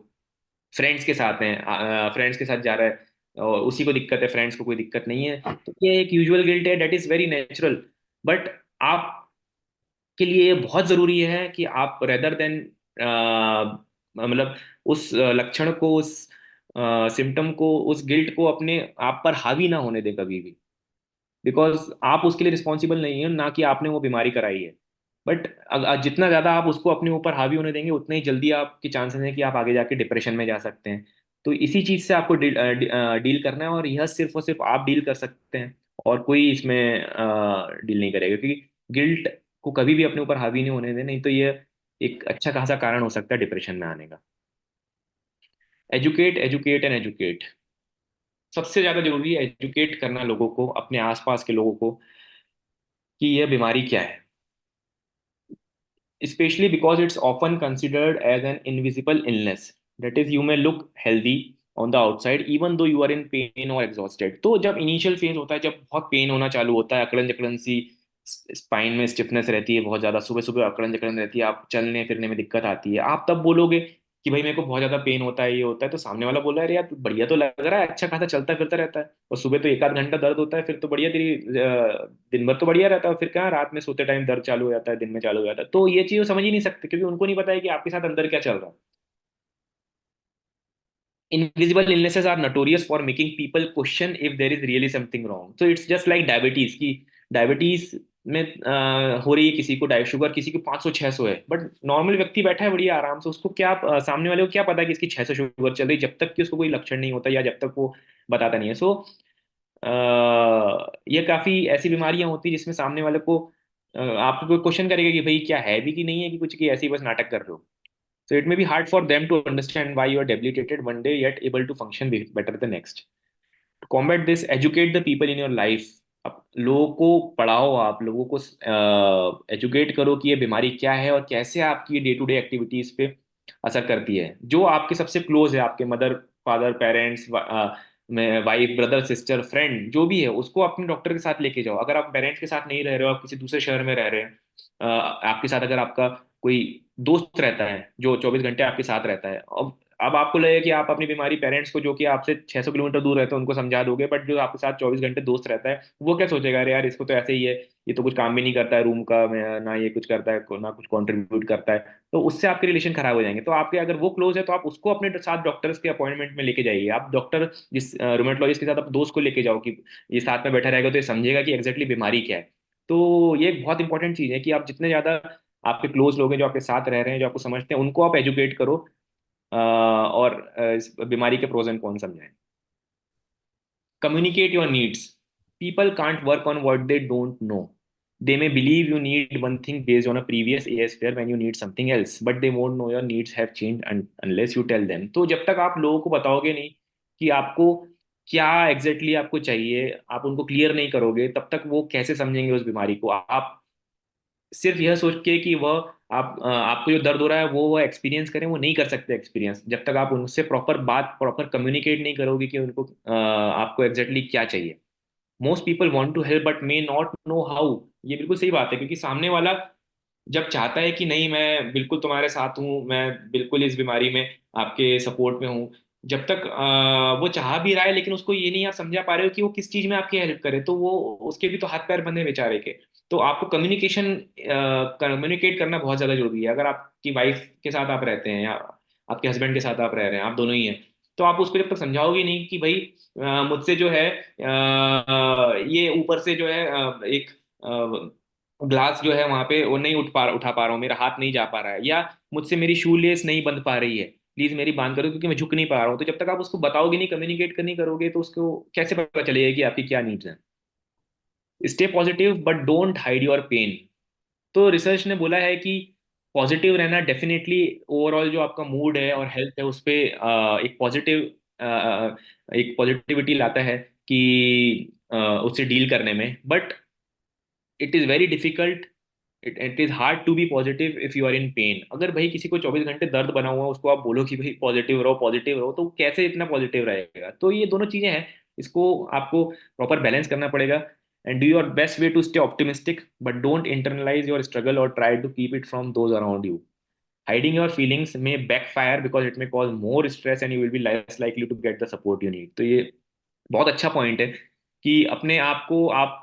फ्रेंड्स के साथ हैं, फ्रेंड्स के साथ जा रहा है और उसी को दिक्कत है, फ्रेंड्स को कोई दिक्कत नहीं है, तो ये एक यूजुअल गिल्ट है, that is very natural. But आपके लिए ये बहुत जरूरी है कि आप रेदर देन मतलब उस लक्षण को, उस सिम्टम को, उस गिल्ट को अपने आप पर हावी ना होने दें कभी भी। बिकॉज आप उसके लिए रिस्पॉन्सिबल नहीं है, ना कि आपने वो बीमारी कराई है। बट जितना ज्यादा आप उसको अपने ऊपर हावी होने देंगे, उतने ही जल्दी आपके चांसेस हैं कि आप आगे जाके डिप्रेशन में जा सकते हैं। तो इसी चीज से आपको डील करना है, और यह सिर्फ और सिर्फ आप डील कर सकते हैं, और कोई इसमें डील नहीं करेगा। क्योंकि गिल्ट को कभी भी अपने ऊपर हावी नहीं होने दें, नहीं तो ये एक अच्छा खासा कारण हो सकता है डिप्रेशन में आने का। Educate, educate and educate. सबसे ज्यादा जरूरी है एजुकेट करना लोगों को, अपने आसपास के लोगों को, कि यह बीमारी क्या है, especially because it's often considered as an invisible illness. That is, you may look healthy on the outside even though you are in pain or exhausted. तो जब इनिशियल फेज होता है, जब बहुत पेन होना चालू होता है, अकड़न जकड़न सी, स्पाइन में स्टिफनेस रहती है बहुत ज्यादा, सुबह सुबह अकड़न जकड़न रहती है, आप चलने फिरने में दिक्कत आती है, आप तब बोलोगे कि भाई मेरे को बहुत ज्यादा पेन होता है, ये होता है, तो सामने वाला बोल रहा है, अरे यार बढ़िया तो लग रहा है, अच्छा खासा चलता फिरता रहता है, और सुबह तो एक आध घंटा दर्द होता है, फिर तो बढ़िया तेरी दिन भर तो बढ़िया रहता है, फिर कहाँ रात में सोते टाइम दर्द चालू हो जाता है, दिन में चालू हो जाता है। तो ये चीज वो समझ ही नहीं सकते, क्योंकि उनको नहीं पता है कि आपके साथ अंदर क्या चल रहा है। Invisible illnesses are notorious for making people question if there is really something wrong. So it's just like diabetes, कि डायबिटीज में हो रही है किसी को, शुगर किसी को 500-600 है, बट नॉर्मल व्यक्ति बैठा है बढ़िया आराम से, उसको क्या सामने वाले को क्या पता है कि इसकी 600 शुगर चल रही, जब तक कि उसको कोई लक्षण नहीं होता या जब तक वो बताता नहीं है। सो ये काफी ऐसी बीमारियां होती है जिसमें सामने वाले को आपको कोई क्वेश्चन करेगा कि भाई क्या है भी कि नहीं है, कि कुछ की ऐसी बस नाटक कर रहे हो। So it may be hard for them to understand why you are debilitated one day yet able to function better the next. To combat this, educate the people in your life. अब लोगों को पढ़ाओ, आप लोगों को educate करो कि ये बीमारी क्या है और कैसे आपकी डे टू डे एक्टिविटीज पे असर करती है। जो आपके सबसे क्लोज है, आपके mother, father, parents, wife, brother, sister, friend, जो भी है उसको अपने डॉक्टर के साथ लेके जाओ। अगर आप पेरेंट्स के साथ नहीं रह रहे हो, आप किसी दूसरे शहर में रह रहे हैं, आपके साथ अगर आपका कोई दोस्त रहता है जो 24 घंटे आपके साथ रहता है, अब आपको लगेगा कि आप अपनी बीमारी पेरेंट्स को, जो कि आपसे 600 किलोमीटर दूर रहते हैं, उनको समझा दोगे, बट जो आपके साथ 24 घंटे दोस्त रहता है वो क्या सोचेगा, अरे यार इसको तो ऐसे ही है, ये तो कुछ काम भी नहीं करता है रूम का, ना ये कुछ करता है, ना कुछ कंट्रीब्यूट करता है। तो उससे आपके रिलेशन खराब हो जाएंगे। तो आपके अगर वो क्लोज है तो आप उसको अपने साथ डॉक्टर्स के अपॉइंटमेंट में लेके जाइए। आप डॉक्टर जिस रोमेटोलॉजिस्ट के साथ आप दोस्त को लेके जाओ कि ये साथ में बैठा रहेगा तो ये समझेगा कि एग्जैक्टली बीमारी क्या है। तो ये एक बहुत इंपॉर्टेंट चीज है कि आप जितने ज्यादा आपके क्लोज लोग हैं, जो आपके साथ रह रहे हैं, जो आपको समझते हैं, उनको आप एजुकेट करो, और इस बीमारी के प्रोज एंड कॉन समझाएं। Communicate your needs. People can't work on what they don't know. They may believe you need one thing based on a previous AS fair when you need something else, but they won't know your needs have changed unless you tell them. तो जब तक आप लोगों को बताओगे नहीं कि आपको क्या एग्जैक्टली exactly आपको चाहिए, आप उनको क्लियर नहीं करोगे, तब तक वो कैसे समझेंगे उस बीमारी को। आप सिर्फ यह सोच के कि वह आपको जो दर्द हो रहा है वो एक्सपीरियंस करें, वो नहीं कर सकते एक्सपीरियंस, जब तक आप उनसे प्रॉपर कम्युनिकेट नहीं करोगे कि उनको आपको एग्जैक्टली क्या चाहिए। Most people want to help but may not know how. ये बिल्कुल सही बात है, क्योंकि सामने वाला जब चाहता है कि नहीं मैं बिल्कुल तुम्हारे साथ हूँ, मैं बिल्कुल इस बीमारी में आपके सपोर्ट में हूँ, जब तक वो चाह भी रहा है, लेकिन उसको ये नहीं आप समझा पा रहे हो कि वो किस चीज में आपकी हेल्प करे, तो वो उसके भी तो हाथ पैर बंधे हैं बेचारे के। तो आपको कम्युनिकेट करना बहुत ज्यादा जरूरी है। अगर आपकी वाइफ के साथ आप रहते हैं या आपके हस्बैंड के साथ आप रह रहे हैं, आप दोनों ही हैं, तो आप उसको जब तक समझाओगे नहीं कि भाई मुझसे जो है ये ऊपर से जो है एक ग्लास जो है वहां पे वो नहीं उठा पा रहा हूँ, मेरा हाथ नहीं जा पा रहा है, या मुझसे मेरी शू लेस नहीं बंध पा रही है, प्लीज मेरी बांध करो क्योंकि मैं झुक नहीं पा रहा हूँ। तो जब तक आप उसको बताओगे नहीं, कम्युनिकेट नहीं करोगे, तो उसको कैसे पता चलेगा कि आपकी क्या नीड्स हैं। Stay positive but don't hide your pain. तो रिसर्च ने बोला है कि पॉजिटिव रहना डेफिनेटली ओवरऑल जो आपका मूड है और हेल्थ है उस पे एक पॉजिटिव एक पॉजिटिविटी लाता है कि उससे डील करने में। But it is very difficult, it is hard to be positive if you are in pain. अगर भाई किसी को 24 घंटे दर्द बना हुआ है, उसको आप बोलो कि भाई पॉजिटिव रहो, तो कैसे इतना पॉजिटिव रहेगा। तो ये दोनों चीज़ें हैं, इसको आपको प्रॉपर बैलेंस करना पड़ेगा। And do your best way to stay optimistic but don't internalise your struggle और try to keep it from those around you. Hiding your feelings may backfire because it may cause more stress and you will be less likely to get the support you need। तो ये बहुत अच्छा point है कि अपने आप को आप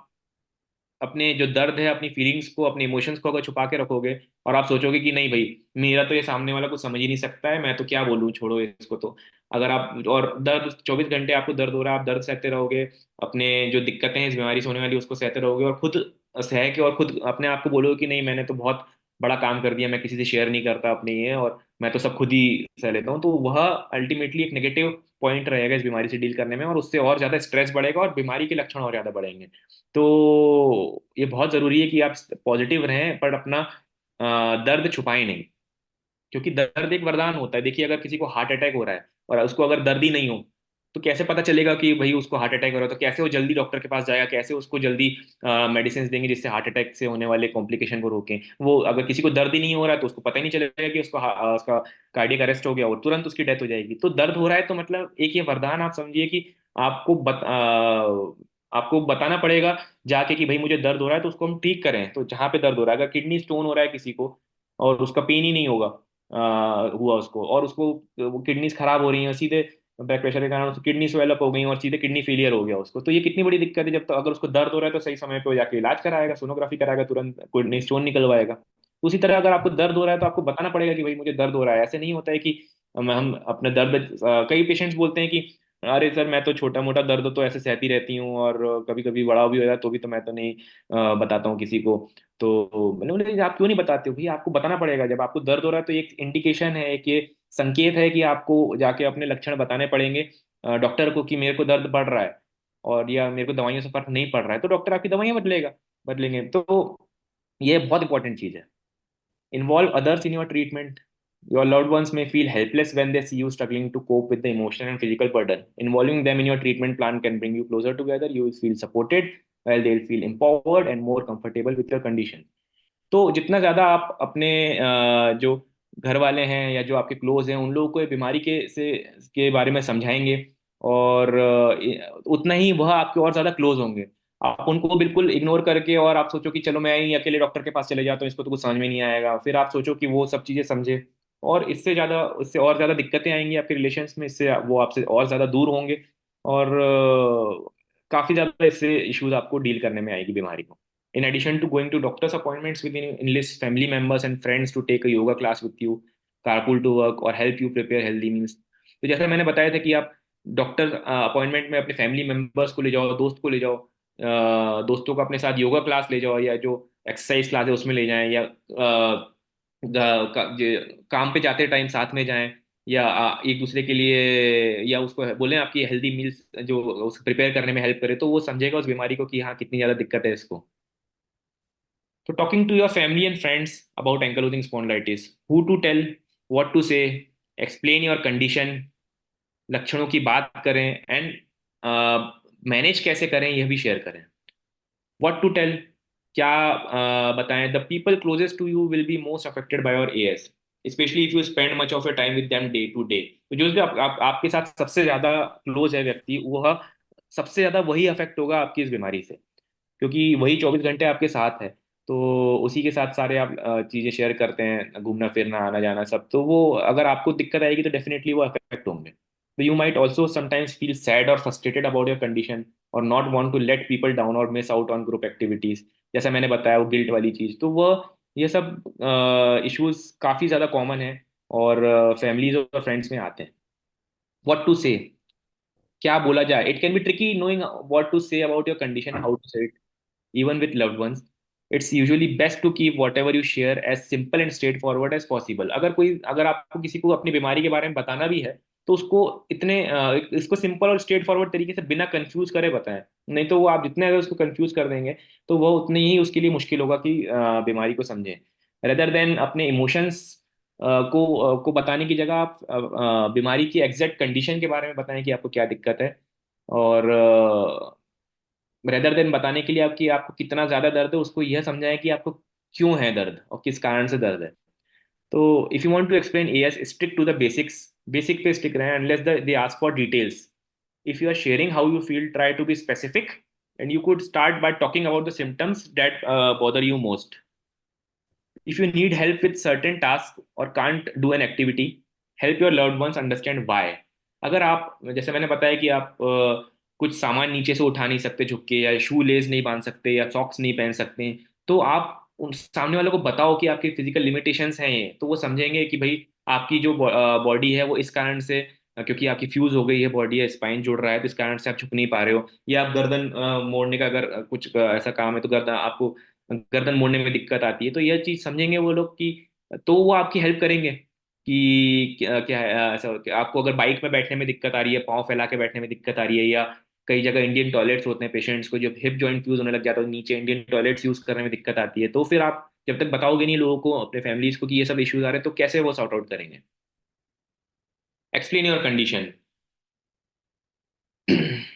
अपने जो दर्द है, अपनी फीलिंग्स को, अपने इमोशंस को अगर छुपा के रखोगे और आप सोचोगे कि नहीं भाई मेरा तो ये सामने वाला कुछ समझ ही नहीं सकता है, मैं तो क्या बोलूँ, छोड़ो इसको। तो अगर आप और दर्द 24 घंटे आपको दर्द हो रहा है, आप दर्द सहते रहोगे, अपने जो दिक्कतें हैं इस बीमारी से होने वाली उसको सहते रहोगे, और खुद सह के और खुद अपने आप को बोलोगे कि नहीं मैंने तो बहुत बड़ा काम कर दिया, मैं किसी से शेयर नहीं करता अपनी ये, और मैं तो सब खुद ही सह लेता हूँ, तो वह अल्टीमेटली एक नेगेटिव पॉइंट रहेगा इस बीमारी से डील करने में, और उससे और ज्यादा स्ट्रेस बढ़ेगा और बीमारी के लक्षण और ज्यादा बढ़ेंगे। तो ये बहुत जरूरी है कि आप पॉजिटिव रहें पर अपना दर्द छुपाएं नहीं, क्योंकि दर्द एक वरदान होता है। देखिए अगर किसी को हार्ट अटैक हो रहा है और उसको अगर दर्द ही नहीं हो, तो कैसे पता चलेगा कि भाई उसको हार्ट अटैक हो रहा है, तो कैसे वो जल्दी डॉक्टर के पास जाएगा, कैसे उसको जल्दी मेडिसिन देंगे जिससे हार्ट अटैक से होने वाले कॉम्प्लिकेशन को रोकें। वो अगर किसी को दर्द ही नहीं हो रहा है तो उसको पता ही नहीं चलेगा कि उसका कार्डियक अरेस्ट हो गया और तुरंत उसकी डेथ हो जाएगी। तो दर्द हो रहा है तो मतलब एक ये वरदान आप समझिए कि आपको बताना पड़ेगा जाके कि भाई मुझे दर्द हो रहा है, तो उसको हम ठीक करें। तो जहाँ पे दर्द हो रहा है, अगर किडनी स्टोन हो रहा है किसी को और उसका पेन ही नहीं होगा हुआ उसको, और उसको वो किडनीज खराब हो रही हैं सीधे ब्लड प्रेशर के कारण, उसकी किडनी स्वेलअप हो गई और सीधे किडनी फेलियर हो गया उसको, तो ये कितनी बड़ी दिक्कत है। जब तक अगर उसको दर्द हो रहा है तो सही समय पे वो जाके इलाज कराएगा, सोनोग्राफी कराएगा, तुरंत किडनी स्टोन निकलवाएगा। उसी तरह अगर आपको दर्द हो रहा है तो आपको बताना पड़ेगा कि भाई मुझे दर्द हो रहा है। ऐसे नहीं होता है कि हम अपने दर्द कई पेशेंट्स बोलते हैं कि अरे सर मैं तो छोटा मोटा दर्द तो ऐसे सहती रहती हूँ, और कभी कभी बड़ा भी हो जाए तो भी तो मैं तो नहीं बताता हूँ किसी को। तो मैंने बोला आप क्यों नहीं बताते हो, भैया आपको बताना पड़ेगा। जब आपको दर्द हो रहा है तो एक इंडिकेशन है, एक ये संकेत है कि आपको जाके अपने लक्षण बताने पड़ेंगे डॉक्टर को कि मेरे को दर्द बढ़ रहा है और या मेरे को दवाइयों से फर्क नहीं पड़ रहा है, तो डॉक्टर आपकी दवाइयाँ बदलेंगे। तो ये बहुत इंपॉर्टेंट चीज़ है। Involve others in your treatment. Your loved ones may feel helpless when they see you struggling to cope with the emotional and physical burden. Involving them in your treatment plan can bring you closer together. You will feel supported while they'll feel empowered and more comfortable with your condition. तो जितना ज़्यादा आप अपने जो घर वाले हैं या जो आपके क्लोज हैं उन लोगों को ये बीमारी के बारे में समझाएंगे और उतना ही वह आपके और ज्यादा क्लोज होंगे। आप उनको बिल्कुल इग्नोर करके और आप सोचो कि चलो मैं ही अकेले डॉक्टर के पास चले जाता हूँ, इसको तो कुछ समझ में नहीं आएगा, फिर आप सोचो कि वो सब चीजें समझे, और इससे और ज्यादा दिक्कतें आएंगी आपके रिलेशंस में, इससे वो आपसे और ज्यादा दूर होंगे, और काफी ज्यादा इससे इश्यूज आपको डील करने में आएगी बीमारी को। In addition to going to doctor's appointments with enlist family members and friends to take a yoga class with you, carpool to work or help you prepare healthy meals। तो जैसा मैंने बताया था कि आप डॉक्टर अपॉइंटमेंट में अपने family members को ले जाओ, दोस्त को ले जाओ, दोस्तों को अपने साथ योगा क्लास ले जाओ, या जो एक्सरसाइज क्लास है उसमें ले जाएं, या काम पे जाते टाइम साथ में जाएं, या एक दूसरे के लिए, या उसको बोलें आपकी हेल्दी मील्स जो उसको प्रिपेयर करने में हेल्प करे, तो वो समझेगा उस बीमारी को कि हाँ कितनी ज़्यादा दिक्कत है इसको। So talking to your family and friends about ankylosing spondylitis, who to tell, what to say, explain your condition, लक्षणों की बात करें, एंड मैनेज कैसे करें यह भी शेयर करें। What to tell, क्या बताएं। The people closest to you will be most affected by your AS, especially if you spend much of your time with them day to day. तो जो भी आपके साथ सबसे ज्यादा क्लोज है व्यक्ति, वह सबसे ज्यादा वही अफेक्ट होगा आपकी इस बीमारी से, क्योंकि वही 24 घंटे आपके साथ है। तो उसी के साथ सारे आप चीजें शेयर करते हैं, घूमना फिरना आना जाना सब, तो वो अगर आपको दिक्कत आएगी तो डेफिनेटली वो अफेक्ट होंगे। तो you might also sometimes feel sad और फ्रस्ट्रेटेड अबाउट योर कंडीशन, और not want to let people down और miss out on group activities. जैसा मैंने बताया वो गिल्ट वाली चीज, तो वो ये सब इश्यूज काफी ज्यादा कॉमन है, और फैमिलीज और फ्रेंड्स में आते हैं। व्हाट टू से, क्या बोला जाए। It can be tricky knowing what to say about your condition, how to say even with loved ones। It's usually best to keep whatever you share as simple and straightforward as possible। अगर आपको किसी को अपनी बीमारी के बारे में बताना भी है, तो उसको इसको सिंपल और स्ट्रेट फॉरवर्ड तरीके से बिना कंफ्यूज करे बताएं। नहीं तो वो आप जितने अगर उसको कंफ्यूज कर देंगे, तो वो उतनी ही उसके लिए मुश्किल होगा कि बीमारी को समझें। रेदर देन अपने इमोशंस को बताने की जगह आप बीमारी की एग्जैक्ट कंडीशन के बारे में बताएं कि आपको क्या दिक्कत है, और रेदर देन बताने के लिए आपकी आपको कितना ज्यादा दर्द है, उसको यह समझाएं कि आपको क्यों है दर्द और किस कारण से दर्द है। तो if you want to explain AS, stick to the basics, basic पे स्टिक रहें, unless they ask for details. If you are sharing how you feel, try to be specific, and you could start by talking about the symptoms that bother you most. If you need help with certain tasks or can't do an activity, help your loved ones understand why। अगर आप, जैसे मैंने बताया कि आप कुछ सामान नीचे से उठा नहीं सकते झुक के, या शू लेस नहीं बांध सकते, या सॉक्स नहीं पहन सकते, तो आप उन सामने वालों को बताओ कि आपकी फिजिकल लिमिटेशंस हैं ये, तो वो समझेंगे कि भाई आपकी जो बॉडी है वो इस कारण से, क्योंकि आपकी फ्यूज हो गई है बॉडी है, स्पाइन जुड़ रहा है, तो इस कारण से आप झुक नहीं पा रहे हो, या आप गर्दन मोड़ने का अगर कुछ ऐसा काम है तो गर्दन आपको गर्दन मोड़ने में दिक्कत आती है, तो यह चीज समझेंगे वो लोग कि, तो वो आपकी हेल्प करेंगे कि क्या क्या है ऐसा कि आपको अगर बाइक में बैठने में दिक्कत आ रही है, पाँव फैला के बैठने में दिक्कत आ रही है, या कई जगह इंडियन टॉयलेट्स होते हैं पेशेंट्स को, जब हिप जॉइंट फ्यूज होने लग जाता है तो नीचे इंडियन टॉयलेट्स यूज करने में दिक्कत आती है, तो फिर आप जब तक बताओगे नहीं लोगों को, अपने फैमिलीज को कि ये सब इश्यूज आ रहे हैं, तो कैसे वो सॉर्ट आउट करेंगे। Explain your condition.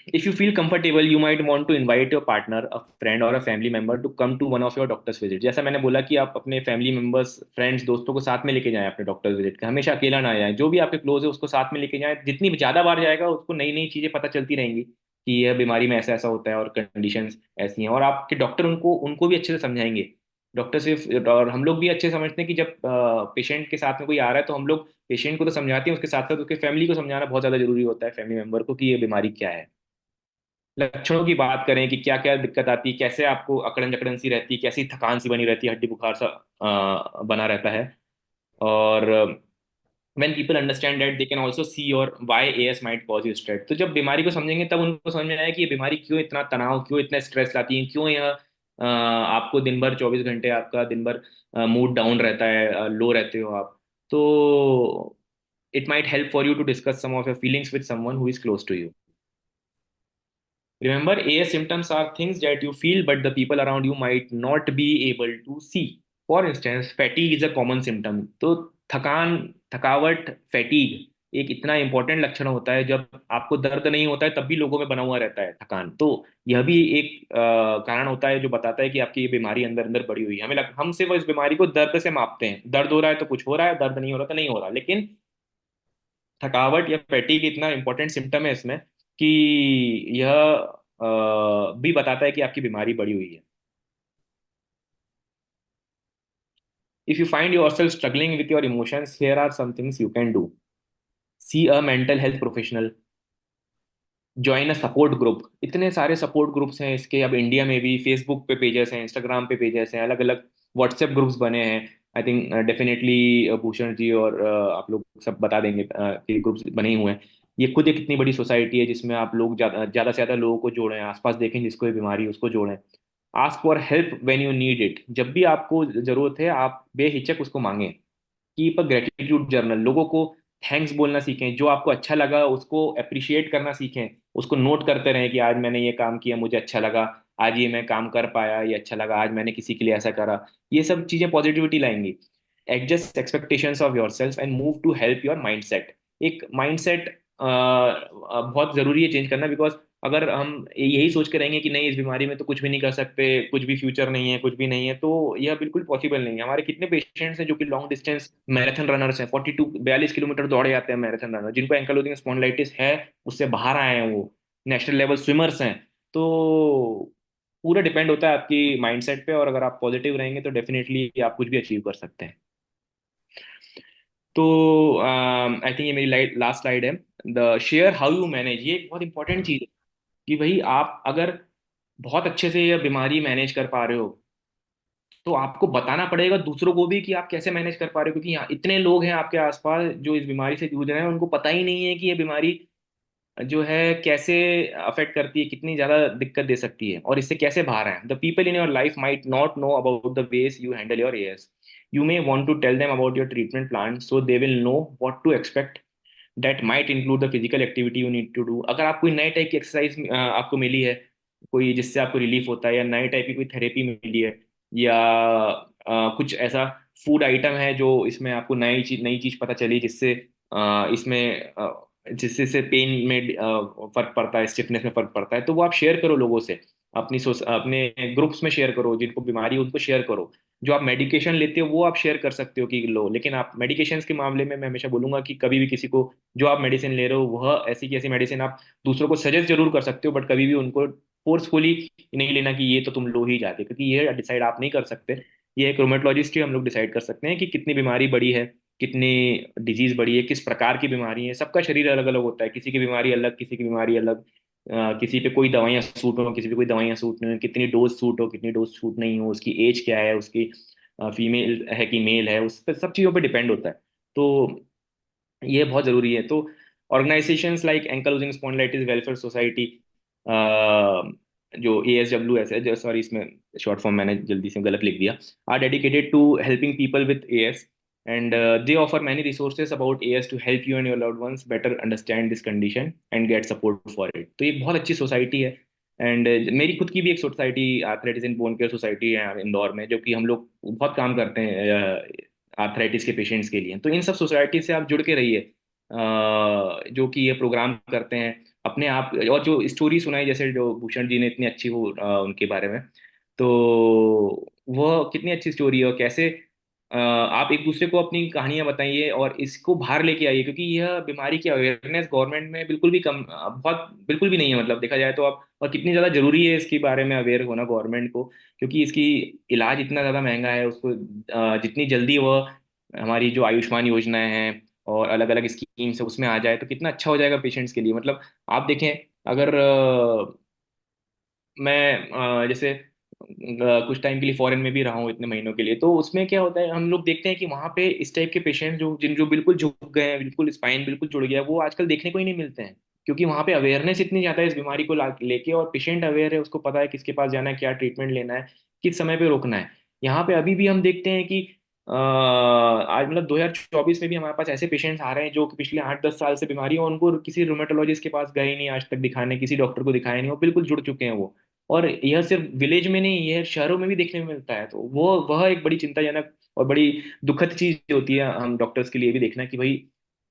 If you feel comfortable, you might want to invite your partner, a friend or a family member to come to one of your doctor's visit। जैसा मैंने बोला कि आप अपने फैमिली मेंबर्स, फ्रेंड्स, दोस्तों को साथ में लेके जाएं अपने डॉक्टर्स विजिट का, हमेशा अकेला ना जाएं, जो भी आपके क्लोज है उसको साथ में लेके जाएं। जितनी ज्यादा बार जाएगा उसको नई नई चीजें पता चलती रहेंगी कि यह बीमारी में ऐसा ऐसा होता है और कंडीशंस ऐसी हैं, और आपके डॉक्टर उनको उनको भी अच्छे से समझाएंगे। डॉक्टर सिर्फ, और हम लोग भी अच्छे से समझते हैं कि जब पेशेंट के साथ में कोई आ रहा है तो हम लोग पेशेंट को तो समझाते हैं, उसके साथ साथ उसके फैमिली को समझाना बहुत ज्यादा जरूरी होता है, फैमिली मेंबर को, कि ये बीमारी क्या है। लक्षणों की बात करें कि क्या क्या दिक्कत आती है, कैसे आपको अकड़न जकड़न सी रहती है, कैसी थकान सी बनी रहती है, हड्डी बुखार सा बना रहता है, और when people understand that, they can also see your why AS might cause you stress। तो जब बीमारी को समझेंगे तब उनको समझ में आएगा कि ये बीमारी क्यों इतना तनाव, क्यों इतना स्ट्रेस लाती है, क्यों यह आपको दिन भर 24 घंटे आपका दिन भर मूड डाउन रहता है, लो रहते हो आप। तो it might help for you to discuss some of your feelings with someone who is close to you. Remember, AS symptoms are things that you feel, but the people around you might not be able to see। For instance, fatigue is a common symptom। तो थकान, थकावट, fatigue एक इतना important लक्षण होता है, जब आपको दर्द नहीं होता है तब भी लोगों में बना हुआ रहता है थकान। तो यह भी एक कारण होता है जो बताता है कि आपकी ये बीमारी अंदर अंदर बढ़ी हुई है। हम सिर्फ इस बीमारी को दर्द से मापते हैं, दर्द हो रहा है तो कुछ हो रहा है, दर्द नहीं हो रहा तो नहीं हो रहा, लेकिन थकावट या फैटीग इतना इंपॉर्टेंट सिम्टम है इसमें कि यह भी बताता है कि आपकी बीमारी बढ़ी हुई है। If you find yourself struggling with your emotions, here are some things you can do. See a mental health professional, join a support group. इतने सारे सपोर्ट ग्रुप्स हैं इसके, अब इंडिया में भी फेसबुक पे पेजेस हैं, इंस्टाग्राम पे पेजेस हैं, अलग अलग व्हाट्सएप ग्रुप्स बने हैं। I think definitely Bhushan ji और आप लोग सब बता देंगे कि ग्रुप्स बने ही हुए हैं। ये खुद एक कितनी बड़ी सोसाइटी है जिसमें आप लोग ज़्यादा ज़्यादा से ज़्यादा लोगों को जोड़ें, आसपास देखें जिसको ये बीमारी है उसको जोड़ें। Ask for help when you need it, जब भी आपको ज़रूरत है आप बेहिचक उसको मांगें। कीप अ ग्रेटिट्यूड जर्नल, लोगों को थैंक्स बोलना सीखें, जो आपको अच्छा लगा उसको अप्रिशिएट करना सीखें, उसको नोट करते रहें कि आज मैंने ये काम किया मुझे अच्छा लगा, आज ये मैं काम कर पाया ये अच्छा लगा, आज मैंने किसी के लिए ऐसा करा। ये सब चीजें पॉजिटिविटी लाएंगी। Adjust expectations of your self and move to help your mind set. एक माइंड सेट बहुत जरूरी है चेंज करना, बिकॉज अगर हम यही सोच के रहेंगे कि नहीं इस बीमारी में तो कुछ भी नहीं कर सकते, कुछ भी फ्यूचर नहीं है, कुछ भी नहीं है, तो यह बिल्कुल पॉसिबल नहीं है। हमारे कितने पेशेंट्स हैं जो कि लॉन्ग डिस्टेंस मैराथन रनर्स हैं, 42 किलोमीटर दौड़े जाते हैं मैराथन रनर, जिनको एंकाइलोजिंग स्पॉन्डिलाइटिस है, उससे बाहर आए हैं, वो नेशनल लेवल स्विमर्स हैं। तो पूरा डिपेंड होता है आपकी माइंडसेट पे, और अगर आप पॉजिटिव रहेंगे तो डेफिनेटली आप कुछ भी अचीव कर सकते हैं। तो आई थिंक ये मेरी लास्ट स्लाइड है। The share how you manage, ये एक बहुत इंपॉर्टेंट चीज है कि भाई आप अगर बहुत अच्छे से ये बीमारी मैनेज कर पा रहे हो तो आपको बताना पड़ेगा दूसरों को भी कि आप कैसे मैनेज कर पा रहे हो, क्योंकि यहाँ इतने लोग हैं आपके आसपास जो इस बीमारी से जूझ रहे हैं, उनको पता ही नहीं है कि ये बीमारी जो है कैसे अफेक्ट करती है, कितनी ज्यादा दिक्कत दे सकती है, और इससे कैसे बाहर आए। The people in your life might not know about the ways you handle your airs. You may want to tell them about your treatment plan so they will know what to expect. That might include the physical activity you need to do. अगर आप कोई नए type की exercise आपको मिली है, कोई जिससे आपको रिलीफ होता है, या नए टाइप की कोई थेरेपी मिली है, या कुछ ऐसा फूड आइटम है जो इसमें आपको नई चीज पता चली जिससे इसमें जिससे से पेन में फर्क पड़ता है, स्टिफनेस में फर्क पड़ता है, तो वो आप शेयर करो लोगों से, अपने ग्रुप्स में शेयर करो, जिनको बीमारी है उनको शेयर करो। जो आप मेडिकेशन लेते हो वो आप शेयर कर सकते हो कि लो, लेकिन आप मेडिकेशंस के मामले में मैं हमेशा बोलूंगा कि कभी भी किसी को, जो आप मेडिसिन ले रहे हो वह ऐसी की ऐसी मेडिसिन आप दूसरों को सजेस्ट जरूर कर सकते हो, बट कभी भी उनको फोर्सफुली नहीं लेना कि ये तो तुम लो ही जाके, क्योंकि ये डिसाइड आप नहीं कर सकते। ये एक रोमेटोलॉजिस्ट ही हम लोग डिसाइड कर सकते हैं कि कितनी बीमारी बड़ी है, कितनी डिजीज बड़ी है, किस प्रकार की बीमारी है। सबका शरीर अलग अलग होता है, किसी की बीमारी अलग, किसी की बीमारी अलग। किसी पे कोई दवाइयाँ सूट हो, किसी पे कोई दवाइयाँ सूट नहीं हो, कितनी डोज सूट हो, कितनी डोज सूट नहीं हो, उसकी एज क्या है, उसकी फीमेल है कि मेल है, उस पर सब चीज़ों पे डिपेंड होता है। तो ये बहुत ज़रूरी है। तो organisations like ankylosing spondylitis welfare society, जो ASWS है, जो सॉरी इसमें शॉर्ट फॉर्म मैंने जल्दी से गलत लिख दिया, are dedicated to helping people with AS, and they offer many resources about AS to help you and your loved ones better understand this condition and get support for it। तो ये एक बहुत अच्छी सोसाइटी है। And मेरी खुद की भी एक society arthritis and bone care society है इंदौर में, जो कि हम लोग बहुत काम करते हैं आर्थराइटिस के पेशेंट्स के लिए। तो इन सब सोसाइटी से आप जुड़ के रहिए, जो कि ये प्रोग्राम करते हैं अपने आप, और जो स्टोरी सुनाई जैसे जो भूषण जी ने इतनी अच्छी, वो उनके बारे में, तो वह कितनी अच्छी स्टोरी है, और कैसे आप एक दूसरे को अपनी कहानियां बताइए और इसको बाहर लेके आइए, क्योंकि यह बीमारी की अवेयरनेस गवर्नमेंट में बिल्कुल भी कम, बहुत बिल्कुल भी नहीं है, मतलब देखा जाए तो आप, और कितनी ज़्यादा जरूरी है इसके बारे में अवेयर होना गवर्नमेंट को, क्योंकि इसकी इलाज इतना ज़्यादा महंगा है। उसको जितनी जल्दी वह हमारी जो आयुष्मान योजनाएं हैं और अलग अलग स्कीम्स है उसमें आ जाए तो कितना अच्छा हो जाएगा पेशेंट्स के लिए। मतलब आप देखें, अगर मैं जैसे कुछ टाइम के लिए फॉरेन में भी रहा हूँ इतने महीनों के लिए, तो उसमें क्या होता है, हम लोग देखते हैं कि वहाँ पे इस टाइप के पेशेंट जो बिल्कुल झुक गए हैं, बिल्कुल स्पाइन बिल्कुल जुड़ गया है, वो आजकल देखने को ही नहीं मिलते हैं, क्योंकि वहाँ पे अवेयरनेस इतनी ज़्यादा है इस बीमारी को लेके, और पेशेंट अवेयर है, उसको पता है किसके पास जाना है, क्या ट्रीटमेंट लेना है, किस समय पे रोकना है। यहाँ पे अभी भी हम देखते हैं कि आज मतलब 2024 में भी हमारे पास ऐसे पेशेंट्स आ रहे हैं जो कि पिछले 8-10 साल से बीमारी है, उनको किसी रोमेटोलॉजिस्ट के पास गए नहीं आज तक दिखाने, किसी डॉक्टर को दिखाया नहीं, वो बिल्कुल जुड़ चुके हैं वो। और यह सिर्फ विलेज में नहीं, यह शहरों में भी देखने में मिलता है। तो वो वह एक बड़ी चिंताजनक और बड़ी दुखद चीज होती है हम डॉक्टर्स के लिए भी देखना, कि भाई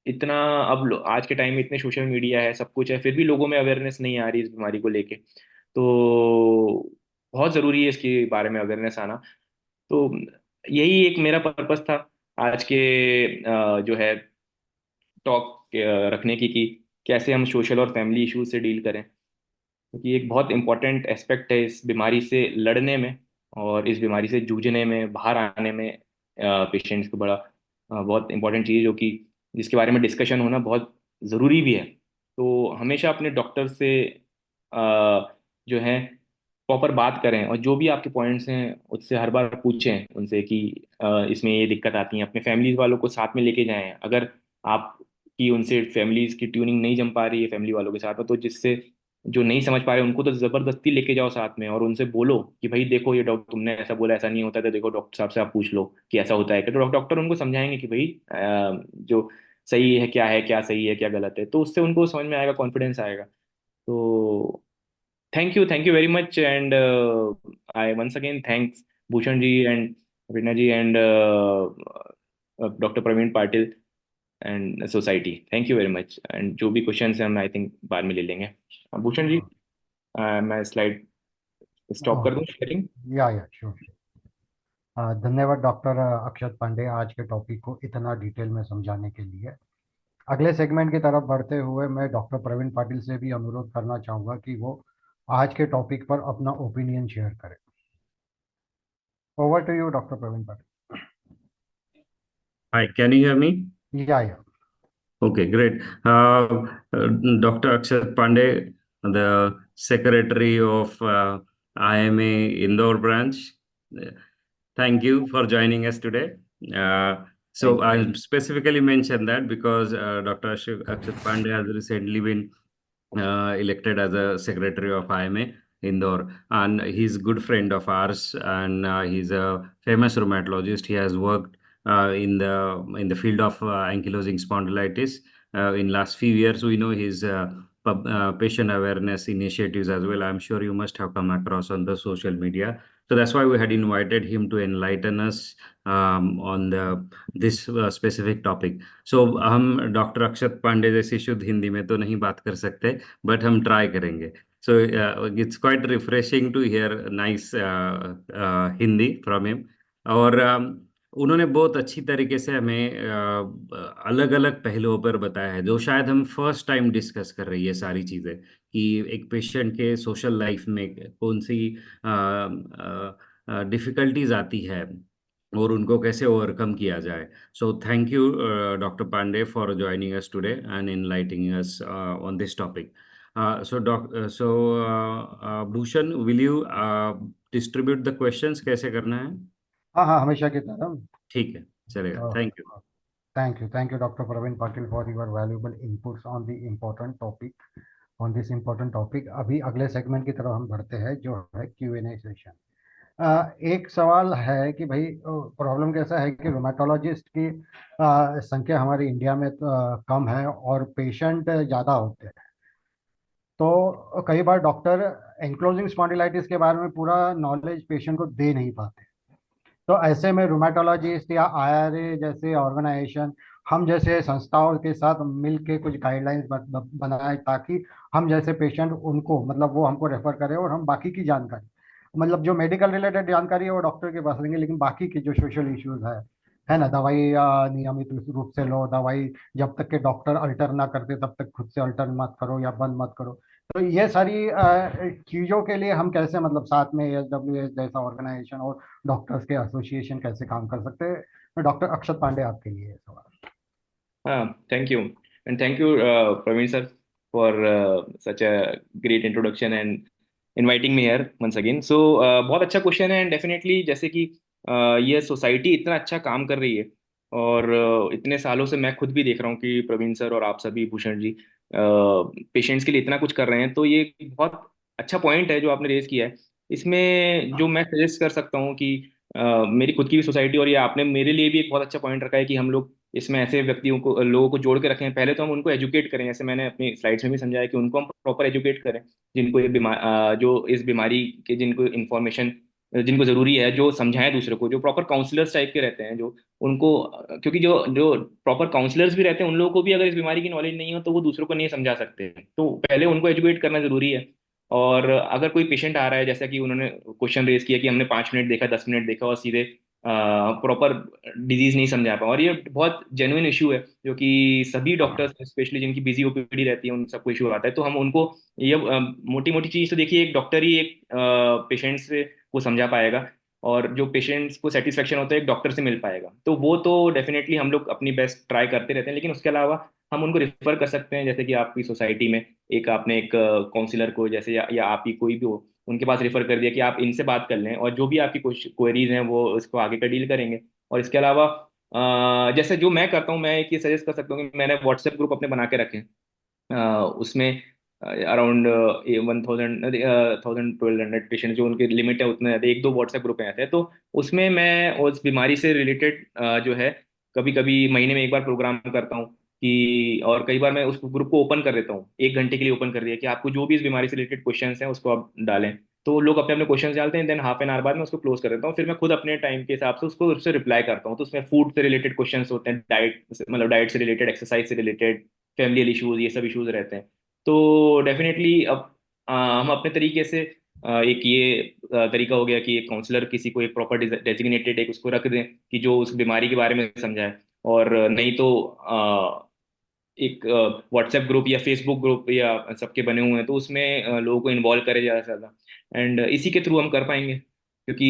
इतना, अब आज के टाइम में इतने सोशल मीडिया है, सब कुछ है, फिर भी लोगों में अवेयरनेस नहीं आ रही इस बीमारी को लेके। तो बहुत जरूरी है इसके बारे में अवेयरनेस आना। तो यही एक मेरा पर्पस था आज के जो है टॉक रखने की, कि कैसे हम सोशल और फैमिली इश्यूज से डील करें, क्योंकि एक बहुत इंपॉर्टेंट एस्पेक्ट है इस बीमारी से लड़ने में और इस बीमारी से जूझने में, बाहर आने में। पेशेंट्स को बड़ा बहुत इंपॉर्टेंट चीज़ है, जो कि जिसके बारे में डिस्कशन होना बहुत ज़रूरी भी है। तो हमेशा अपने डॉक्टर से अ, जो है प्रॉपर बात करें, और जो भी आपके पॉइंट्स हैं उससे हर बार पूछें उनसे कि इसमें ये दिक्कत आती है। अपने फैमिलीज वालों को साथ में लेके जाएं, अगर आपकी उनसे फैमिलीज की ट्यूनिंग नहीं जम पा रही है फैमिली वालों के साथ में, तो जिससे जो नहीं समझ पा रहे उनको तो जबरदस्ती लेके जाओ साथ में, और उनसे बोलो कि भाई देखो ये डॉक्टर तुमने ऐसा बोला, ऐसा नहीं होता, तो देखो डॉक्टर साहब से आप पूछ लो कि ऐसा होता है क्या। तो डॉक्टर उनको समझाएंगे कि भाई जो सही है, क्या सही है क्या गलत है, तो उससे उनको समझ में आएगा, कॉन्फिडेंस आएगा। तो thank you very much, and I once again thanks Bhushan ji and Reena ji and doctor Praveen Patil and society. Thank you very much, and जो भी क्वेश्चंस हैं हम आई थिंक बाद में ले लेंगे। भूषण जी, मैं स्लाइड स्टॉप कर दूं शेयरिंग? या श्योर। धन्यवाद डॉक्टर अक्षत पांडे आज के टॉपिक को इतना डिटेल में समझाने के लिए। अगले सेगमेंट की तरफ बढ़ते हुए मैं डॉक्टर प्रवीण पाटिल से भी अनुरोध करना चाहूँगा कि वो आज के टॉपिक पर अपना ओपिनियन शेयर करें। Over to you doctor Praveen Hi, can you hear me? Patil. या Okay, great. Dr. Akshat Pandey, the Secretary of IMA Indore branch. uh, Thank you for joining us today. Uh, so thank you. I specifically mentioned that because Dr. Akshat Pandey has recently been elected as a secretary of IMA Indore, and he's a good friend of ours, and he's a famous rheumatologist. He has worked in the field of ankylosing spondylitis. In last few years, we know his patient awareness initiatives as well. I'm sure you must have come across on the social media. So that's why we had invited him to enlighten us on the this specific topic. सो हम doctor Akshat Pandey जैसी शुद्ध हिंदी में तो नहीं बात कर सकते, but हम ट्राई करेंगे। So it's quite refreshing to hear nice Hindi from him. और उन्होंने बहुत अच्छी तरीके से हमें अलग अलग पहलुओं पर बताया है, जो शायद हम फर्स्ट टाइम डिस्कस कर रही है सारी चीज़ें, कि एक पेशेंट के सोशल लाइफ में कौन सी डिफ़िकल्टीज आती है और उनको कैसे ओवरकम किया जाए। So thank you, Dr. Pandey, for joining us today and enlightening us on this topic. Bhushan, will you distribute the questions? कैसे करना है? हाँ हाँ, हमेशा की तरह। ठीक है, चलेगा। Thank you. Thank you, Dr. Praveen Patil, for your valuable inputs on the important topic, on this important topic. अभी अगले सेगमेंट की तरफ हम बढ़ते हैं, जो है Q&A सेशन। एक सवाल है कि भाई प्रॉब्लम कैसा है कि रोमेटोलॉजिस्ट की संख्या हमारी इंडिया में कम है और पेशेंट ज़्यादा होते हैं। तो कई बार डॉक्टर एंक्लोजिंग स्पॉन्डिलाइटिस के बारे में पूरा नॉलेज पेशेंट को दे नहीं पाते। तो ऐसे में रूमेटोलॉजिस्ट या आईआरए जैसे ऑर्गेनाइजेशन, हम जैसे संस्थाओं के साथ मिल के कुछ गाइडलाइंस बनाए, ताकि हम जैसे पेशेंट उनको, मतलब वो हमको रेफर करें और हम बाकी की जानकारी, मतलब जो मेडिकल रिलेटेड जानकारी है वो डॉक्टर के पास लेंगे, लेकिन बाकी की जो सोशल इश्यूज है ना, दवाई नियमित रूप से लो, दवाई जब तक के डॉक्टर अल्टर ना करते तब तक खुद से अल्टर मत करो या बंद मत करो। तो ये सारी चीज़ों के लिए हम कैसे, मतलब साथ में ASWS जैसा ऑर्गेनाइजेशन और डॉक्टर्स के एसोसिएशन कैसे काम कर सकते हैं। तो डॉक्टर अक्षत पांडे आपके लिए ये सवाल। हाँ, thank you, and thank you Praveen sir for such a great introduction and inviting me here once again. So बहुत अच्छा क्वेश्चन है, एंड डेफिनेटली जैसे कि ये सोसाइटी इतना अच्छा काम कर रही है, और इतने सालों से मैं खुद भी देख रहा हूँ कि प्रवीण सर और आप सभी, भूषण जी, पेशेंट्स के लिए इतना कुछ कर रहे हैं। तो ये बहुत अच्छा पॉइंट है जो आपने रेज किया है। इसमें जो मैं सजेस्ट कर सकता हूँ कि मेरी खुद की भी सोसाइटी, और ये आपने मेरे लिए भी एक बहुत अच्छा पॉइंट रखा है कि हम लोग इसमें ऐसे व्यक्तियों को, लोगों को जोड़ के रखें। पहले तो हम उनको एजुकेट करें, जैसे मैंने अपनी स्लाइड्स में भी समझाया कि उनको हम प्रॉपर एजुकेट करें, जिनको ये जो इस बीमारी के, जिनको इन्फॉर्मेशन, जिनको जरूरी है, जो समझाएं दूसरे को, जो प्रॉपर काउंसलर्स टाइप के रहते हैं, जो उनको क्योंकि जो जो प्रॉपर काउंसलर्स भी रहते हैं, उन लोगों को भी अगर इस बीमारी की नॉलेज नहीं हो तो वो दूसरों को नहीं समझा सकते। तो पहले उनको एजुकेट करना जरूरी है। और अगर कोई पेशेंट आ रहा है, जैसा कि उन्होंने क्वेश्चन रेज किया कि हमने 5 मिनट देखा, 10 मिनट देखा और सीधे प्रॉपर डिजीज नहीं समझा पाए। और ये बहुत जेन्युइन इशू है जो कि सभी डॉक्टर्स स्पेशली जिनकी बिजी ओपीडी रहती है उन सबको इशू आता है। तो हम उनको ये मोटी मोटी चीज तो देखिए, एक डॉक्टर ही एक पेशेंट से को समझा पाएगा, और जो पेशेंट्स को सेटिस्फेक्शन होता है एक डॉक्टर से मिल पाएगा। तो वो तो डेफिनेटली हम लोग अपनी बेस्ट ट्राई करते रहते हैं, लेकिन उसके अलावा हम उनको रिफर कर सकते हैं। जैसे कि आपकी सोसाइटी में एक आपने एक काउंसलर को जैसे या आप ही कोई भी हो, उनके पास रेफर कर दिया कि आप इनसे बात कर लें, और जो भी आपकी कुछ क्वेरीज हैं वो उसको आगे का डील करेंगे। और इसके अलावा जैसे जो मैं करता हूँ, मैं एक ये सजेस्ट कर सकता हूँ कि मैंने व्हाट्सएप ग्रुप अपने बना के रखे हैं। उसमें अराउंड 1200 पेशेंट जो उनके लिमिट है उतने ज़्यादा, एक दो व्हाट्सएप ग्रुप हैं ऐसे। तो उसमें मैं उस बीमारी से रिलेटेड जो है, कभी कभी महीने में एक बार प्रोग्राम करता हूँ कि, और कई बार मैं उस ग्रुप को ओपन कर देता हूँ, 1 घंटे के लिए ओपन कर दिया कि आपको जो भी इस बीमारी से रिलेटेड क्वेश्चंस हैं उसको आप डालें। तो लोग अपने अपने क्वेश्चंस डालते हैं, देन हाफ एन आवर बाद मैं उसको क्लोज कर देता हूँ, फिर मैं खुद अपने टाइम के हिसाब से उससे रिप्लाई करता हूँ। तो उसमें फूड से रिलेटेड क्वेश्चंस होते हैं, डाइट मतलब डाइट से रिलेटेड, एक्सरसाइज से रिलेटेड, फैमिली इश्यूज, ये सब इश्यूज रहते हैं। तो डेफिनेटली अब हम अपने तरीके से एक ये तरीका हो गया कि एक काउंसलर किसी को एक प्रॉपर डेजिग्नेटेड एक उसको रख दें कि जो उस बीमारी के बारे में समझाए। और नहीं तो एक व्हाट्सएप ग्रुप या फेसबुक ग्रुप या सबके बने हुए हैं, तो उसमें लोगों को इन्वॉल्व करे ज़्यादा से ज़्यादा। एंड इसी के थ्रू हम कर पाएंगे, क्योंकि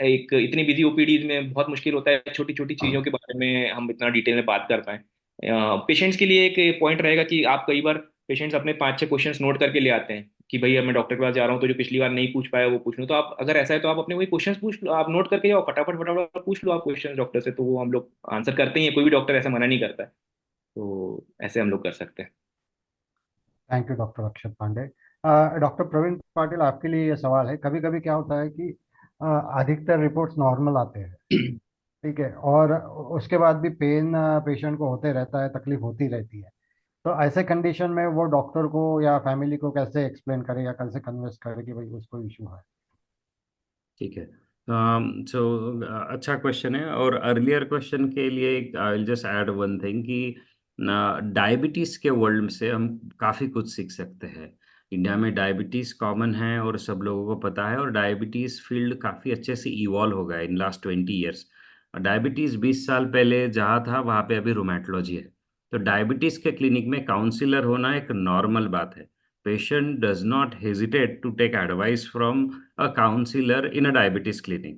एक इतनी बिजी ओपीडीज में बहुत मुश्किल होता है छोटी छोटी चीज़ों के बारे में हम इतना डिटेल में बात कर पाएं। पेशेंट्स के लिए एक पॉइंट रहेगा कि आप कई बार पेशेंट्स अपने 5-6 क्वेश्चंस नोट करके ले आते हैं कि भैया मैं डॉक्टर के पास जा रहा हूँ, तो जो पिछली बार नहीं पूछ पाया वो पूछ लूँ। तो आप अगर ऐसा है तो आप अपने वही क्वेश्चंस पूछ लो, आप नोट करके जाओ, फटाफट फटाफट पूछ लो आप क्वेश्चन डॉक्टर से, तो वो हम लोग आंसर करते ही हैं, कोई भी डॉक्टर ऐसा मना नहीं करता है। तो ऐसे हम लोग कर सकते हैं। Thank you doctor Akshat Pande. Doctor Praveen Patil, आपके लिए ये सवाल है, कभी कभी क्या होता है कि अधिकतर रिपोर्ट्स नॉर्मल आते हैं, ठीक है, और उसके बाद भी पेन पेशेंट को होते रहता है, तकलीफ होती रहती है। तो ऐसे कंडीशन में वो डॉक्टर को या फैमिली को कैसे एक्सप्लेन करे या कैसे कन्विंस करे कि भाई उसको इशू है? ठीक है। सो अच्छा क्वेश्चन है। और अर्लियर क्वेश्चन के लिए I will just add one thing कि डायबिटीज़ के वर्ल्ड से हम काफ़ी कुछ सीख सकते हैं। इंडिया में डायबिटीज़ कॉमन है और सब लोगों को पता है, और डायबिटीज़ फील्ड काफ़ी अच्छे से इवॉल्व हो गया इन लास्ट 20 ईयर्स। डायबिटीज़ 20 साल पहले जहाँ था वहाँ पे अभी रोमेटोलॉजी है। तो डायबिटीज़ के क्लिनिक में काउंसलर होना एक नॉर्मल बात है। Patient does not hesitate to take advice from a counselor in a diabetes clinic,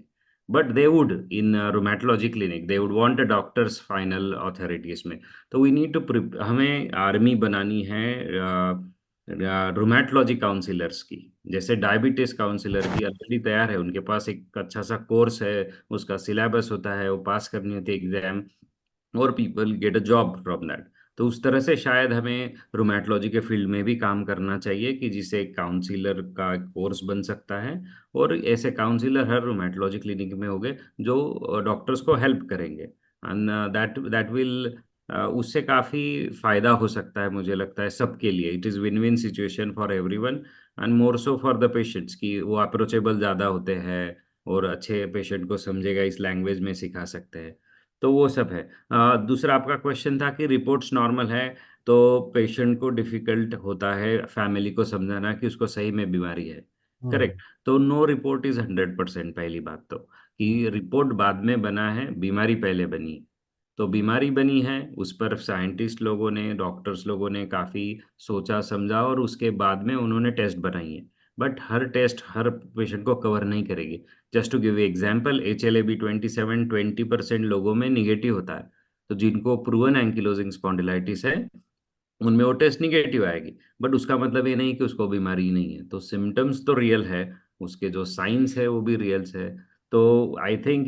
but they would in a rheumatology clinic. They would want a doctor's final authority इसमें। तो we need to हमें army बनानी है रोमेटोलॉजी counsellors की। जैसे diabetes counsellor की already तैयार है, उनके पास एक अच्छा सा कोर्स है, उसका सिलेबस होता है, वो पास करनी होती है एग्जाम, और people get a job from that. तो उस तरह से शायद हमें रोमेटोलॉजी के फील्ड में भी काम करना चाहिए कि जिससे एक काउंसलर का कोर्स बन सकता है, और ऐसे काउंसलर हर रोमेटोलॉजी क्लिनिक में होंगे जो डॉक्टर्स को हेल्प करेंगे। एंड दैट दैट विल उससे काफ़ी फ़ायदा हो सकता है, मुझे लगता है सबके लिए। It is win win situation for everyone, and more so for the patients कि वो अप्रोचेबल ज़्यादा होते हैं और अच्छे पेशेंट को समझेगा इस लैंग्वेज में सिखा सकते हैं। तो वो सब है। दूसरा आपका क्वेश्चन था कि रिपोर्ट्स नॉर्मल है, तो पेशेंट को डिफ़िकल्ट होता है फैमिली को समझाना कि उसको सही में बीमारी है। हम्म। करेक्ट। तो नो रिपोर्ट इज़ 100%। पहली बात तो कि रिपोर्ट बाद में बना है, बीमारी पहले बनी। तो बीमारी बनी है, उस पर साइंटिस्ट लोगों ने, डॉक्टर्स लोगों ने काफ़ी सोचा समझा, और उसके बाद में उन्होंने टेस्ट बनाई है। बट हर टेस्ट हर पेशेंट को कवर नहीं करेगी। Just to give example, HLA-B 20% लोगों में निगेटिव होता है। तो जिनको प्रूवन एंकिलोजिंग स्पॉन्डिलाइटिस है, उनमें वो टेस्ट निगेटिव आएगी, बट उसका मतलब ये नहीं कि उसको बीमारी नहीं है। तो सिम्टम्स तो रियल है, उसके जो साइंस है वो भी रियल्स है। तो आई थिंक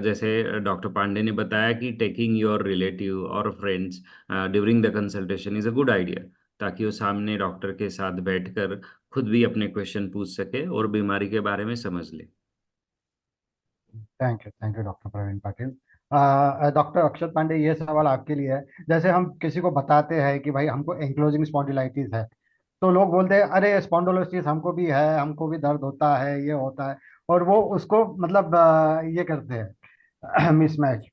जैसे डॉक्टर पांडे ने बताया कि टेकिंग योर रिलेटिव और friends during the consultation is a good idea, ताकि वो सामने डॉक्टर के साथ बैठकर खुद भी अपने क्वेश्चन पूछ सके और बीमारी के बारे में समझ ले। Thank you doctor Praveen Patil. Doctor Akshat Pande, ये सवाल आपके लिए है। जैसे हम किसी को बताते हैं कि भाई हमको एंक्लोजिंग स्पॉन्डिलाइटिस है, तो लोग बोलते हैं अरे स्पॉन्डिलोसिस हमको भी है, हमको भी दर्द होता है, ये होता है, और वो उसको मतलब ये करते हैं मिसमैच।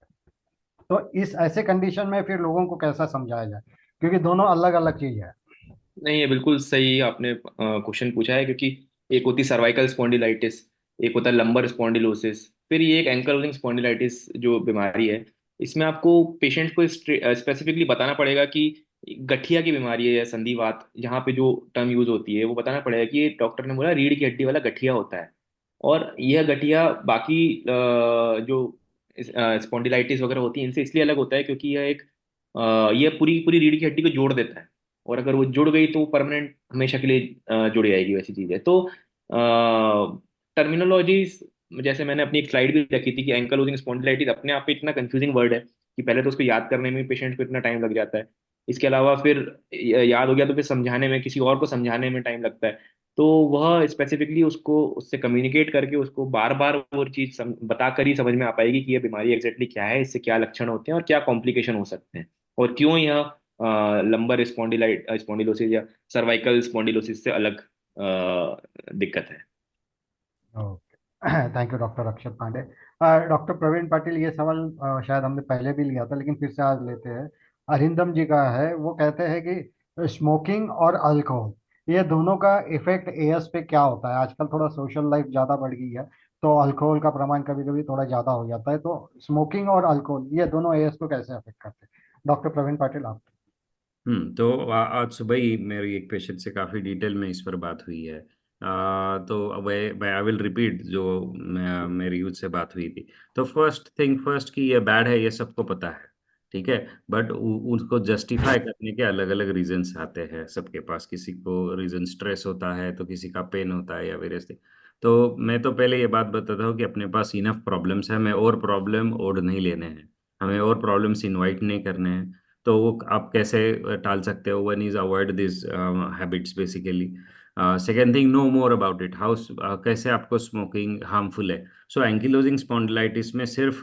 तो इस ऐसे कंडीशन में फिर लोगों को कैसा समझाया जाए, क्योंकि दोनों अलग अलग चीज है। नहीं, ये बिल्कुल सही आपने क्वेश्चन पूछा है, क्योंकि एक होती सर्वाइकल स्पॉन्डिलाइटिस, एक होता है लंबर स्पॉन्डिलोसिस, फिर ये एक एंकलोजिंग स्पॉन्डिलाइटिस जो बीमारी है, इसमें आपको पेशेंट को स्पेसिफिकली बताना पड़ेगा कि गठिया की बीमारी है या संधिवात, यहाँ पे जो टर्म यूज होती है वो बताना पड़ेगा कि डॉक्टर ने बोला रीढ़ की हड्डी वाला गठिया होता है। और यह गठिया बाकी जो स्पॉन्डिलाइटिस वगैरह होती है इनसे इसलिए अलग होता है क्योंकि यह पूरी पूरी रीढ़ की हड्डी को जोड़ देता है, और अगर वो जुड़ गई तो वो परमानेंट हमेशा के लिए जुड़ जाएगी, वैसी चीज है। तो टर्मिनोलॉजी, जैसे मैंने अपनी एक स्लाइड भी रखी थी कि एंकलोजिंग स्पॉन्डिलाइटिस अपने आप पे इतना कंफ्यूजिंग वर्ड है कि पहले तो उसको याद करने में पेशेंट को इतना टाइम लग जाता है। इसके अलावा फिर याद हो गया तो फिर समझाने में, किसी और को समझाने में टाइम लगता है। तो वह स्पेसिफिकली उसको उससे कम्युनिकेट करके उसको बार बार वो चीज बता कर ही समझ में आ पाएगी कि ये बीमारी एग्जैक्टली क्या है, इससे क्या लक्षण होते हैं और क्या कॉम्प्लिकेशन हो सकते हैं, और क्यों यह लंबर स्पॉन्डिलोसिस या सर्वाइकल स्पॉन्डिलोसिस से अलग दिक्कत है। Okay, thank you doctor Akshat Pande. Doctor Praveen Patil, ये सवाल शायद हमने पहले भी लिया था लेकिन फिर से आज लेते हैं। अरिंदम जी का है, वो कहते हैं कि स्मोकिंग और अल्कोहल, ये दोनों का इफेक्ट एएस पे क्या होता है? आजकल थोड़ा सोशल लाइफ ज़्यादा बढ़ गई है तो अल्कोहल का प्रमाण कभी कभी थोड़ा ज़्यादा हो जाता है, तो स्मोकिंग और अल्कोहल ये दोनों एएस को कैसे अफेक्ट करते हैं? डॉक्टर प्रवीण पाटिल, आप। तो आज सुबह ही मेरी एक पेशेंट से काफ़ी डिटेल में इस पर बात हुई है। तो मैं आई विल रिपीट जो मेरी यूथ से बात हुई थी। तो फर्स्ट थिंग फर्स्ट कि ये बैड है, ये सबको पता है, ठीक है। बट उसको जस्टिफाई करने के अलग अलग रीजंस आते हैं सबके पास। किसी को रीजन स्ट्रेस होता है, तो किसी का पेन होता है या वेरियस थिंग। तो मैं तो पहले ये बात बताता हूँ कि अपने पास इनफ प्रॉब्लम्स है, हमें और प्रॉब्लम ओढ़ नहीं लेने हैं, हमें और प्रॉब्लम्स इनवाइट नहीं करने हैं। तो वो आप कैसे टाल सकते हो? One is avoid this habits basically. Second thing, know more about it, how कैसे आपको स्मोकिंग हार्मफुल है। सो एंकिलोजिंग स्पॉन्डिलाइटिस में सिर्फ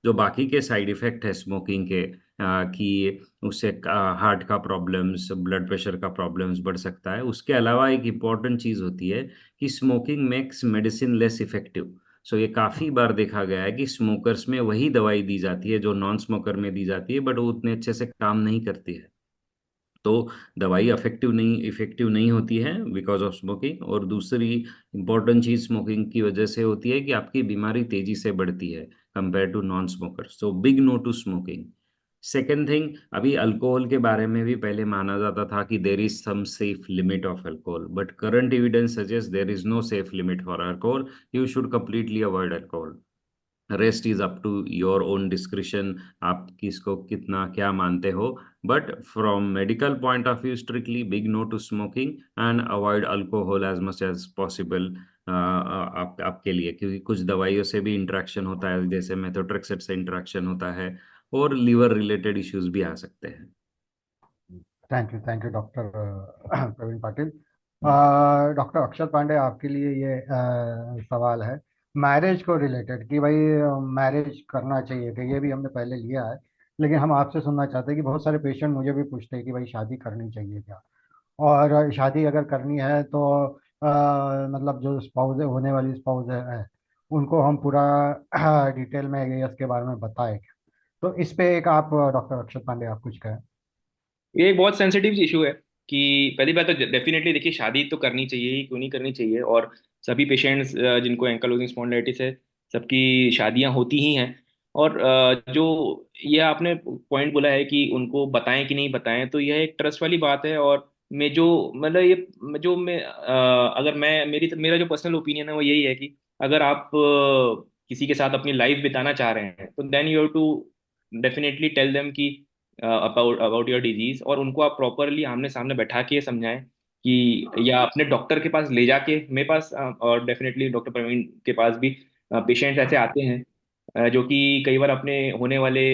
जो बाकी के साइड इफेक्ट है स्मोकिंग के, कि उससे हार्ट का प्रॉब्लम्स, ब्लड प्रेशर का प्रॉब्लम्स बढ़ सकता है, उसके अलावा एक इम्पॉर्टेंट चीज़ होती है कि smoking makes medicine less effective. So ये काफ़ी बार देखा गया है कि स्मोकर्स में वही दवाई दी जाती है जो नॉन स्मोकर में दी जाती है, बट वो उतने अच्छे से काम नहीं करती है। तो दवाई इफेक्टिव नहीं होती है बिकॉज ऑफ स्मोकिंग। और दूसरी इंपॉर्टेंट चीज़ स्मोकिंग की वजह से होती है कि आपकी बीमारी तेजी से बढ़ती है compare to non smoker. So big no to smoking. Second thing, अभी अल्कोहल के बारे में भी पहले माना जाता था कि there is some safe limit of alcohol, but current evidence suggest there is no safe limit for alcohol. You should completely avoid alcohol. Rest is up to your own discretion, आप किसको कितना क्या मानते हो। But from medical point of view, strictly big no to smoking and avoid alcohol as much as possible आपके लिए, क्योंकि कुछ दवाइयों से भी इंटरेक्शन होता है, जैसे मेथोट्रेक्सेट से इंटरेक्शन होता है, और लीवर रिलेटेड इश्यूज भी आ सकते हैं। Thank you doctor Praveen Patil. Doctor Akshat Pande, आपके लिए ये सवाल है मैरिज को रिलेटेड कि भाई मैरिज करना चाहिए कि ये भी हमने पहले लिया है, लेकिन हम आपसे सुनना चाहते हैं कि बहुत सारे पेशेंट मुझे भी पूछते हैं कि भाई शादी करनी चाहिए क्या, और शादी अगर करनी है तो मतलब जो स्पाउस है, होने वाली स्पाउस है, उनको हम पूरा डिटेल में इसके बारे में बताएं क्या? तो इस पे एक आप डॉक्टर अक्षत पांडे आप कुछ कहें। ये एक बहुत सेंसिटिव इशू है कि पहली बात तो डेफिनेटली देखिए, शादी तो करनी चाहिए ही, क्यों नहीं करनी चाहिए। और सभी पेशेंट्स जिनको एंकलोजिंग स्पॉन्डिलाइटिस है, सबकी शादियां होती ही हैं। और जो ये आपने पॉइंट बोला है कि उनको बताएं कि नहीं बताएं, तो यह एक ट्रस्ट वाली बात है। और मैं जो मतलब ये जो मैं अगर मैं मेरा जो पर्सनल ओपिनियन है वो यही है कि अगर आप किसी के साथ अपनी लाइफ बिताना चाह रहे हैं तो then you have to definitely tell them कि अबाउट योर डिजीज, और उनको आप प्रॉपरली आमने सामने बैठा के समझाएं कि, या अपने डॉक्टर के पास ले जाके, मेरे पास और डेफिनेटली डॉक्टर प्रवीण के पास भी पेशेंट्स ऐसे आते हैं जो कि कई बार अपने होने वाले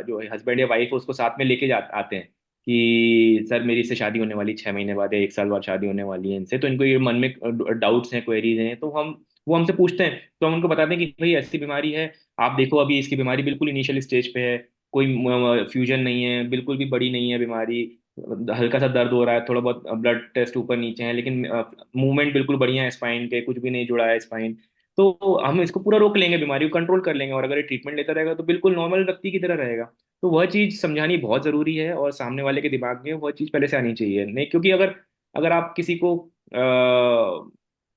जो हस्बैंड या वाइफ है उसको साथ में लेके आते हैं कि सर मेरी इससे शादी होने वाली 6 महीने बाद या 1 साल बाद शादी होने वाली है इनसे, तो इनको ये मन में डाउट्स हैं, क्वेरीज हैं, तो हम वो हमसे पूछते हैं, तो हम उनको बताते हैं कि भाई ऐसी बीमारी है, आप देखो अभी इसकी बीमारी बिल्कुल इनिशियल स्टेज पे है, कोई फ्यूजन नहीं है, बिल्कुल भी बड़ी नहीं है बीमारी, हल्का सा दर्द हो रहा है, थोड़ा बहुत ब्लड टेस्ट ऊपर नीचे है, लेकिन मूवमेंट बिल्कुल बढ़िया है स्पाइन के, कुछ भी नहीं जुड़ा है स्पाइन। तो हम इसको पूरा रोक लेंगे, बीमारी को कंट्रोल कर लेंगे, और अगर ये ट्रीटमेंट लेता रहेगा तो बिल्कुल नॉर्मल व्यक्ति की तरह रहेगा। तो वह चीज़ समझानी बहुत ज़रूरी है, और सामने वाले के दिमाग में वह चीज़ पहले से आनी चाहिए नहीं, क्योंकि अगर अगर आप किसी को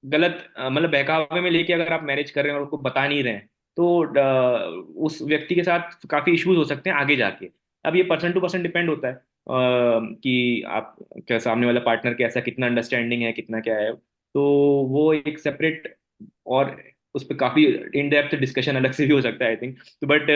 गलत मतलब बहकावे में लेके अगर आप मैरिज कर रहे हैं और उसको बता नहीं रहे हैं, तो उस व्यक्ति के साथ काफ़ी इश्यूज हो सकते हैं आगे जाके। अब ये पर्सन टू पर्सन डिपेंड होता है कि आप क्या सामने वाला पार्टनर कैसा, कितना अंडरस्टैंडिंग है, कितना क्या है। तो वो एक सेपरेट और उस पर काफ़ी इन डेप्थ डिस्कशन अलग से भी हो सकता है आई थिंक। तो बट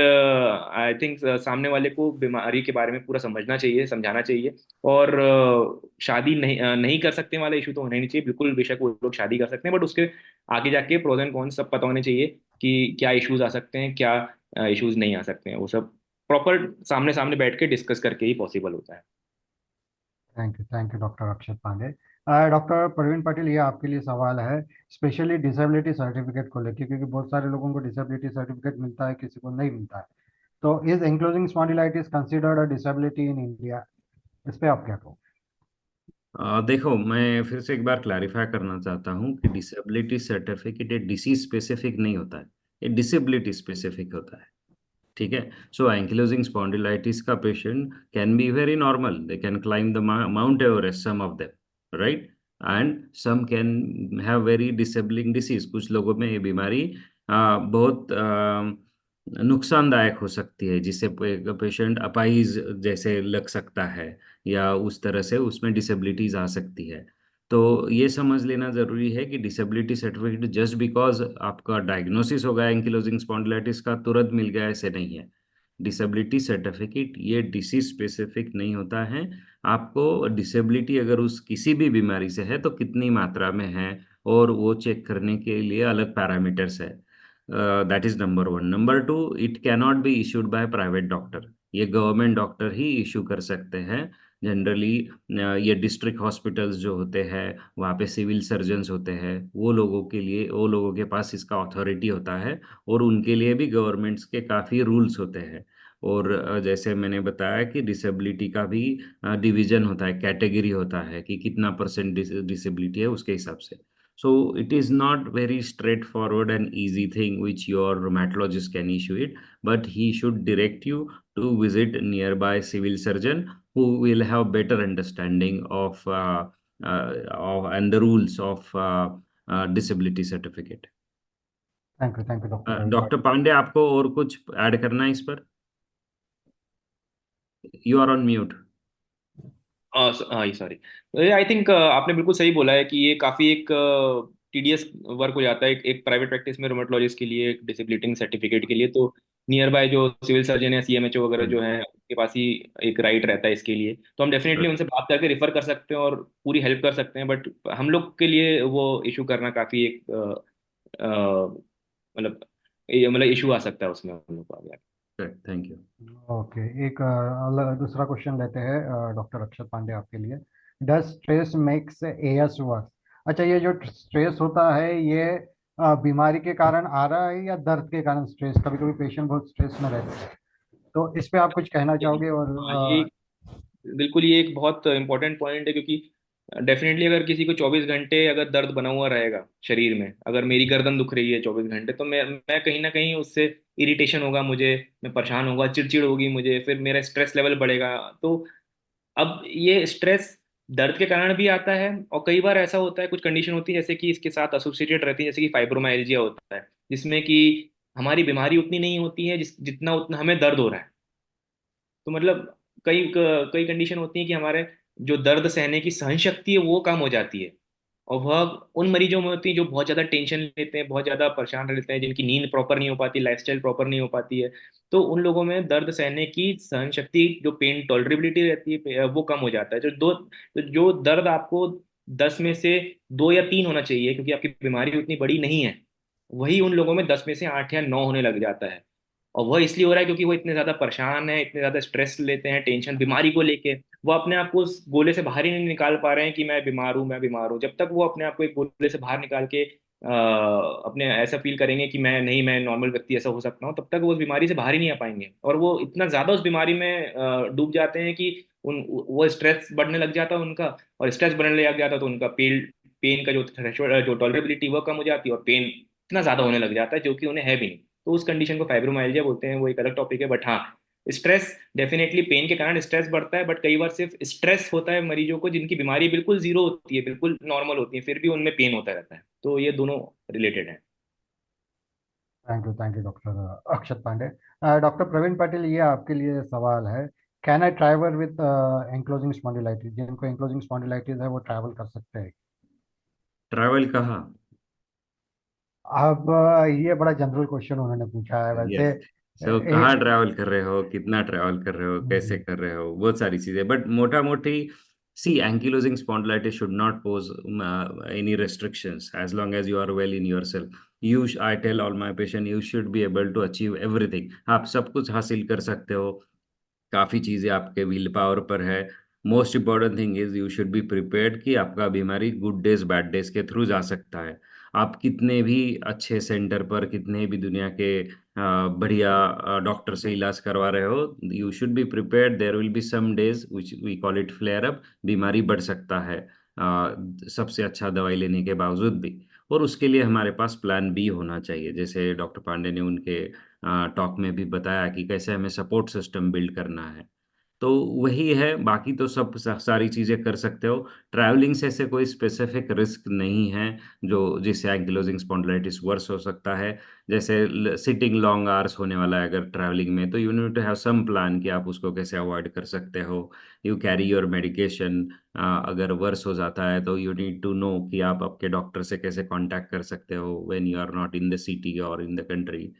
आई थिंक सामने वाले को बीमारी के बारे में पूरा समझना चाहिए, समझाना चाहिए। और शादी नहीं कर सकते वाला इशू तो होना ही नहीं चाहिए बिल्कुल। बेशक वो लोग शादी कर सकते हैं, बट उसके आगे जाके प्रोज एंड कॉन्स सब पता होने चाहिए कि क्या इश्यूज आ सकते हैं, क्या इश्यूज नहीं आ सकते हैं। वो सब प्रॉपर सामने सामने बैठ के डिस्कस करके ही पॉसिबल होता है। Thank you doctor Akshat Pande. Doctor Praveen Patil, ये आपके लिए सवाल है, स्पेशली डिसेबिलिटी सर्टिफिकेट को लेकर, क्योंकि बहुत सारे लोगों को डिसेबिलिटी सर्टिफिकेट मिलता है, किसी को नहीं मिलता है। तो is ankylosing spondylitis considered a disability in India? इस पे आप क्या कहो? देखो, मैं फिर से एक बार क्लैरिफाई करना चाहता हूँ कि डिसेबिलिटी सर्टिफिकेट ये डिसीज स्पेसिफिक नहीं होता है, ये डिसेबिलिटी स्पेसिफिक होता है। ठीक है। सो एंकिलोजिंग स्पॉन्डिलाइटिस का patient can be very normal, they can climb the Mount Everest, some of them, right, and some can have very disabling disease. कुछ लोगों में ये बीमारी बहुत नुकसानदायक हो सकती है, जिससे पेशेंट अपाइज जैसे लग सकता है, या उस तरह से उसमें डिसेबिलिटीज आ सकती है। तो ये समझ लेना ज़रूरी है कि डिसेबिलिटी सर्टिफिकेट जस्ट बिकॉज आपका डायग्नोसिस हो गया एंकिलोजिंग स्पॉन्डिलाइटिस का, तुरंत मिल गया, ऐसे नहीं है। डिसेबिलिटी सर्टिफिकेट ये डिसीज स्पेसिफिक नहीं होता है। आपको डिसेबिलिटी अगर उस किसी भी बीमारी से है तो कितनी मात्रा में है, और वो चेक करने के लिए अलग पैरामीटर्स है। That is number one. Number two, it cannot be issued by private doctor, ये गवर्नमेंट डॉक्टर ही इशू कर सकते हैं जनरली। ये डिस्ट्रिक्ट हॉस्पिटल्स जो होते हैं, वहाँ पे सिविल सर्जन्स होते हैं, वो लोगों के लिए, वो लोगों के पास इसका अथॉरिटी होता है, और उनके लिए भी गवर्नमेंट्स के काफ़ी रूल्स होते हैं। और जैसे मैंने बताया कि डिसेबिलिटी का भी डिवीजन होता है, कैटेगरी होता है कि कितना परसेंट डिसेबिलिटी है, उसके हिसाब से। So it is not very straightforward and easy thing which your rheumatologist can issue it, but he should direct you to visit nearby civil surgeon who will have better understanding of and the rules of disability certificate. Thank you doctor Praveen doctor Patil. Pande, आपको और कुछ add करना है इस पर? You are on mute. हाँ sorry. I think आपने बिल्कुल सही बोला है कि ये काफ़ी एक टीडियस वर्क हो जाता है एक प्राइवेट प्रैक्टिस में रोमेटोलॉजिस्ट के लिए, एक डिसिप्लिनिंग सर्टिफिकेट के लिए। तो नियर बाय जो सिविल सर्जन या सीएमएचओ वगैरह जो है, उनके पास ही एक राइट रहता है इसके लिए। तो हम डेफिनेटली उनसे बात करके रिफर कर सकते हैं और पूरी हेल्प कर सकते हैं। बट हम लोग के लिए वो इशू करना काफ़ी एक मतलब मतलब इशू आ सकता है उसमें हम लोग को आगे। Thank you. ओके, एक दूसरा क्वेश्चन लेते हैं डॉक्टर अक्षत पांडे आपके लिए। Does stress makes AS worse? अच्छा, ये जो स्ट्रेस होता है, ये बीमारी के कारण आ रहा है या दर्द के कारण स्ट्रेस? कभी कभी पेशेंट बहुत स्ट्रेस में रहते हैं, तो इस पे आप कुछ कहना चाहोगे? और हाँ, ये बिल्कुल ये एक बहुत इंपॉर्टेंट पॉइंट है, क्योंकि डेफिनेटली अगर किसी को 24 घंटे अगर दर्द बना हुआ रहेगा शरीर में, अगर मेरी गर्दन दुख रही है 24 घंटे, तो मैं कहीं ना कहीं उससे इरिटेशन होगा मुझे, मैं परेशान होगा, चिड़चिड़ होगी मुझे, फिर मेरा स्ट्रेस लेवल बढ़ेगा। तो अब ये स्ट्रेस दर्द के कारण भी आता है, और कई बार ऐसा होता है, कुछ कंडीशन होती है जैसे कि इसके साथ एसोसिएटेड रहती है, जैसे कि फाइब्रोमाइल्जिया होता है, जिसमें कि हमारी बीमारी उतनी नहीं होती है जितना उतना हमें दर्द हो रहा है। तो मतलब कई कंडीशन होती है कि हमारे जो दर्द सहने की सहन शक्ति है वो कम हो जाती है। और वह उन मरीजों में होती है जो बहुत ज़्यादा टेंशन लेते हैं, बहुत ज़्यादा परेशान रहते हैं, जिनकी नींद प्रॉपर नहीं हो पाती, लाइफस्टाइल प्रॉपर नहीं हो पाती है। तो उन लोगों में दर्द सहने की सहन शक्ति, जो पेन टॉलरेबिलिटी रहती है, वो कम हो जाता है। जो दर्द आपको 10 में से 2 या 3 होना चाहिए, क्योंकि आपकी बीमारी उतनी बड़ी नहीं है, वही उन लोगों में 10 में से 8 या 9 होने लग जाता है। और वह इसलिए हो रहा है क्योंकि वो इतने ज्यादा परेशान है, इतने ज्यादा स्ट्रेस लेते हैं, टेंशन बीमारी को लेके, वो अपने आप को उस गोले से बाहर ही नहीं निकाल पा रहे हैं कि मैं बीमार हूँ, मैं बीमार हूँ। जब तक वो अपने आप को एक गोले से बाहर निकाल के अपने ऐसा फील करेंगे कि मैं नहीं, मैं नॉर्मल व्यक्ति ऐसा हो सकता हूँ, तब तक वो उस बीमारी से बाहर ही नहीं आ पाएंगे। और वो इतना ज्यादा उस बीमारी में डूब जाते हैं कि वो स्ट्रेस बढ़ने लग जाता है उनका, और स्ट्रेस बढ़ने लग जाता है तो उनका पेन का जो थ्रेशोल्ड, जो टॉलरेबिलिटी, वो कम हो जाती है, और पेन इतना ज्यादा होने लग जाता है जो कि उन्हें है भी नहीं। तो उस कंडीशन को फाइब्रोमाइल्जिया बोलते हैं, वो एक अलग टॉपिक है। बट हाँ, स्ट्रेस डेफिनेटली, पेन के कारण स्ट्रेस बढ़ता है, बट कई बार सिर्फ स्ट्रेस होता है मरीजों को जिनकी बीमारी बिल्कुल जीरो होती है, बिल्कुल नॉर्मल होती है, फिर भी उनमें पेन होता रहता है। तो ये दोनों रिलेटेड है। Thank you doctor Akshat Pande. Doctor Praveen Patil, ये आपके लिए सवाल है। Can I travel with ankylosing spondylitis? जिनको एंक्लोजिंग स्पॉन्डिलाइटिस है वो ट्रैवल कर सकते हैं? ट्रैवल कहाँ? अब ये बड़ा जनरल क्वेश्चन उन्होंने पूछा है वैसे। यस। सो कहाँ ट्रैवल कर रहे हो, कितना ट्रैवल कर रहे हो, कैसे कर रहे हो, बहुत सारी चीजें, बट मोटा मोटी सी ankylosing spondylitis should not pose any restrictions as long as you are well in yourself. I tell all my patient you should be able to achieve everything. आप सब कुछ हासिल कर सकते हो, काफ़ी चीज़ें आपके विल पावर पर है। Most important thing is you should be prepared कि आपका बीमारी गुड डेज़, बैड डेज़ के थ्रू जा सकता है। आप कितने भी अच्छे सेंटर पर, कितने भी दुनिया के बढ़िया डॉक्टर से इलाज करवा रहे हो, you should be prepared there will be some days which we call it flare up, बीमारी बढ़ सकता है सबसे अच्छा दवाई लेने के बावजूद भी। और उसके लिए हमारे पास प्लान बी होना चाहिए, जैसे डॉक्टर पांडे ने उनके टॉक में भी बताया कि कैसे हमें सपोर्ट सिस्टम बिल्ड करना है। तो वही है, बाकी तो सब सारी चीज़ें कर सकते हो। ट्रैवलिंग से ऐसे कोई स्पेसिफिक रिस्क नहीं है जो जिससे एंकिलोजिंग स्पॉन्डिलाइटिस वर्स हो सकता है। जैसे सिटिंग लॉन्ग आवर्स होने वाला है अगर ट्रैवलिंग में, तो you need to have some plan कि आप उसको कैसे अवॉइड कर सकते हो। You carry your medication. अगर वर्स हो जाता है तो यू नीड टू नो कि आप आपके डॉक्टर से कैसे कांटेक्ट कर सकते हो when you are not in the city और in the country.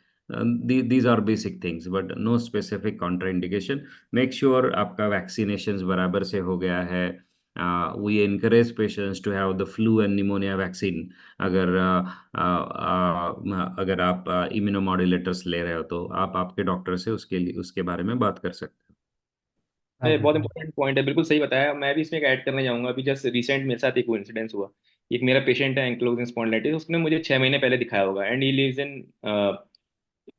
these are basic things but no specific contraindication. Make sure आपका वैक्सीनेशन बराबर से हो गया है। We encourage patients to have the flu and pneumonia vaccine. अगर अगर आप इम्यूनोमॉड्यूलेटर्स ले रहे हो तो आप आपके डॉक्टर से उसके लिए उसके बारे में बात कर सकते ये थैंक यू। बहुत इंपॉर्टेंट पॉइंट है, बिल्कुल सही बताया। मैं भी इसमें एक ऐड करना चाहूंगा। अभी जस्ट रिसेंट मेरे साथ एक इंसिडेंस हुआ। एक मेरा पेशेंट है एंक्लोजिंग स्पॉन्डिलाइटिस, उसने मुझे 6 महीने पहले दिखाया होगा, एंड ही लिव्स इन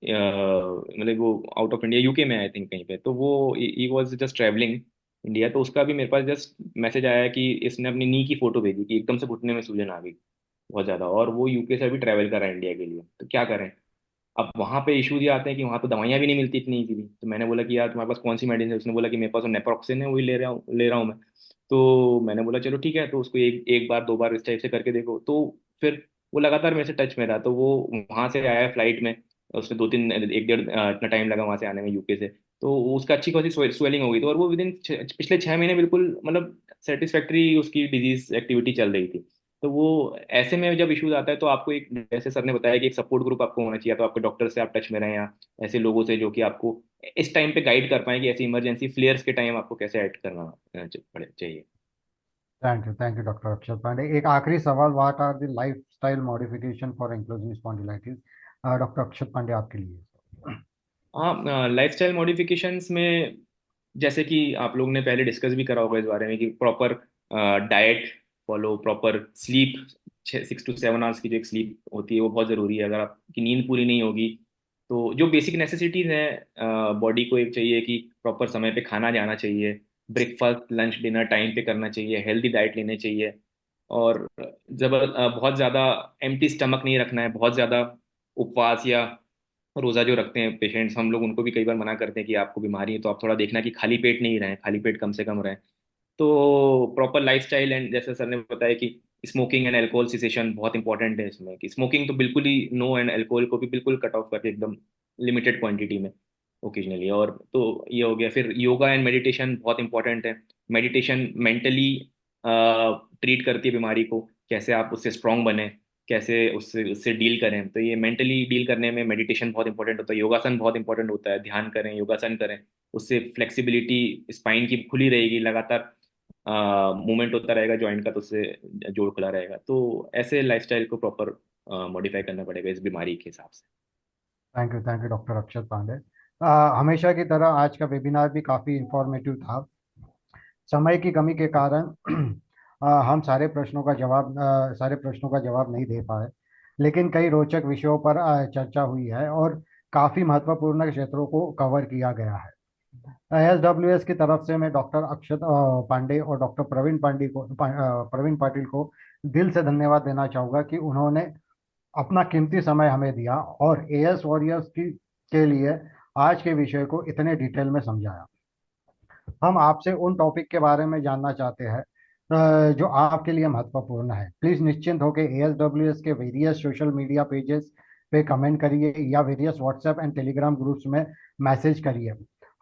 मतलब वो आउट ऑफ इंडिया, यूके में आई थिंक कहीं पे। तो वो he was just travelling India, तो उसका भी मेरे पास जस्ट मैसेज आया कि इसने अपनी नी की फोटो भेजी कि एकदम से घुटने में सूजन आ गई बहुत ज़्यादा, और वो यूके से अभी ट्रैवल कर रहा है इंडिया के लिए। तो क्या करें? अब वहाँ पे इशूज ये आते हैं कि वहाँ तो दवाइयाँ भी नहीं मिलती इतनी इजीली। तो मैंने बोला कि यार तुम्हारे पास कौन सी मेडिसिन है? उसने बोला कि मेरे पास नेप्रोक्सिन है, वही ले रहा हूँ मैं। तो मैंने बोला चलो ठीक है, तो उसको एक एक बार दो बार इस टाइप से करके देखो। तो फिर वो लगातार मेरे से टच में रहा। तो वो वहाँ से आया फ्लाइट में, उसने 2-3 एक डेढ़ इतना टाइम लगा वहाँ से आने में यूके से। तो उसका अच्छी खासी स्वेलिंग हो गई थी, और वो विदिन पिछले 6 महीने बिल्कुल मतलब सेटिस्फैक्ट्री उसकी डिजीज एक्टिविटी चल रही थी। तो वो ऐसे में जब इश्यूज आता है तो आपको एक, जैसे सर ने बताया कि एक सपोर्ट ग्रुप आपको होना चाहिए। तो आपके डॉक्टर से आप टच में रहें, या ऐसे लोगों से जो कि आपको इस टाइम पे गाइड कर पाए कि ऐसी इमरजेंसी फ्लेयर्स के टाइम आपको कैसे एक्ट करना चाहिए। Thank you doctor Akshat Pande. एक आखिरी सवाल, what are the lifestyle modification for ankylosing spondylitis? Doctor Akshat Pande आपके लिए। हाँ, लाइफस्टाइल मॉडिफिकेशंस में जैसे कि आप लोग ने पहले डिस्कस भी करा होगा इस बारे में कि proper diet follow, proper sleep, 6 to 7 hours की जो एक स्लीप होती है वो बहुत ज़रूरी है। अगर आपकी नींद पूरी नहीं होगी तो जो बेसिक नेसेसिटीज़ हैं बॉडी को, एक चाहिए कि प्रॉपर समय पे खाना जाना चाहिए, ब्रेकफास्ट लंच डिनर टाइम पे करना चाहिए, हेल्दी डाइट लेने चाहिए, और बहुत ज़्यादा एम्प्टी स्टमक नहीं रखना है। बहुत ज़्यादा उपवास या रोज़ा जो रखते हैं पेशेंट्स, हम लोग उनको भी कई बार मना करते हैं कि आपको बीमारी है तो आप थोड़ा देखना कि खाली पेट नहीं रहें, खाली पेट कम से कम रहें। तो प्रॉपर लाइफस्टाइल, एंड जैसे सर ने बताया कि स्मोकिंग एंड अल्कोहल सिसेशन बहुत इंपॉर्टेंट है इसमें, कि स्मोकिंग तो बिल्कुल ही नो, एंड अल्कोहल को भी बिल्कुल कट ऑफ करके एकदम लिमिटेड क्वांटिटी में ओकेजनली। और तो ये हो गया। फिर योगा एंड मेडिटेशन बहुत इंपॉर्टेंट है। मेडिटेशन मेंटली ट्रीट करती है बीमारी को, कैसे आप उससे स्ट्रांग बने, कैसे उससे उससे डील करें। तो ये मेंटली डील करने में मेडिटेशन बहुत इंपॉर्टेंट होता है। योगासन बहुत इंपॉर्टेंट होता है, ध्यान करें, योगासन करें, उससे फ्लेक्सिबिलिटी स्पाइन की खुली रहेगी, लगातार मूवमेंट होता रहेगा जॉइंट का, तो उससे जोड़ खुला रहेगा। तो ऐसे लाइफस्टाइल को प्रॉपर मॉडिफाई करना पड़ेगा इस बीमारी के हिसाब से। Thank you doctor Akshat Pandey. हमेशा की तरह आज का वेबिनार भी काफ़ी इंफॉर्मेटिव था। समय की कमी के कारण हम सारे प्रश्नों का जवाब नहीं दे पाए, लेकिन कई रोचक विषयों पर चर्चा हुई है और काफ़ी महत्वपूर्ण क्षेत्रों को कवर किया गया है। ASWS की तरफ से मैं डॉक्टर अक्षत पांडे और डॉक्टर प्रवीण पाटिल को दिल से धन्यवाद देना चाहूँगा कि उन्होंने अपना कीमती समय हमें दिया और एएस वॉरियर्स के लिए आज के विषय को इतने डिटेल में समझाया। हम आपसे उन टॉपिक के बारे में जानना चाहते हैं जो आपके लिए महत्वपूर्ण है। प्लीज़ निश्चिंत हो कि ASWS के वेरियस सोशल मीडिया पेजेस पे कमेंट करिए या various WhatsApp and Telegram groups में मैसेज करिए।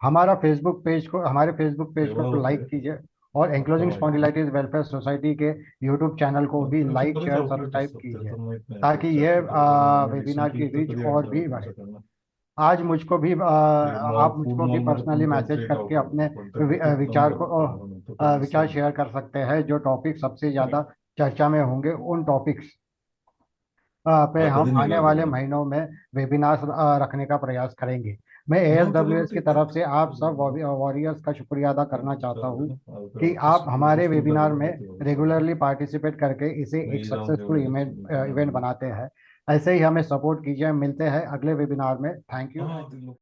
हमारे फेसबुक पेज को लाइक कीजिए और एंक्लोजिंग स्पॉन्डिलाइटिस वेलफेयर सोसाइटी के यूट्यूब चैनल को भी लाइक शेयर सब्सक्राइब कीजिए ताकि ये वेबिनार की रीच और भी बढ़े। आज आप मुझको भी पर्सनली मैसेज करके अपने विचार शेयर कर सकते हैं। जो टॉपिक सबसे ज़्यादा चर्चा में होंगे उन टॉपिक्स पे हम आने वाले महीनों में वेबिनार रखने का प्रयास करेंगे। मैं ASWS की तरफ से आप सब वॉरियर्स का शुक्रिया अदा करना चाहता हूँ कि आप हमारे वेबिनार में रेगुलरली पार्टिसिपेट करके इसे एक सक्सेसफुल इवेंट बनाते हैं। ऐसे ही हमें सपोर्ट कीजिए। मिलते हैं अगले वेबिनार में। Thank you.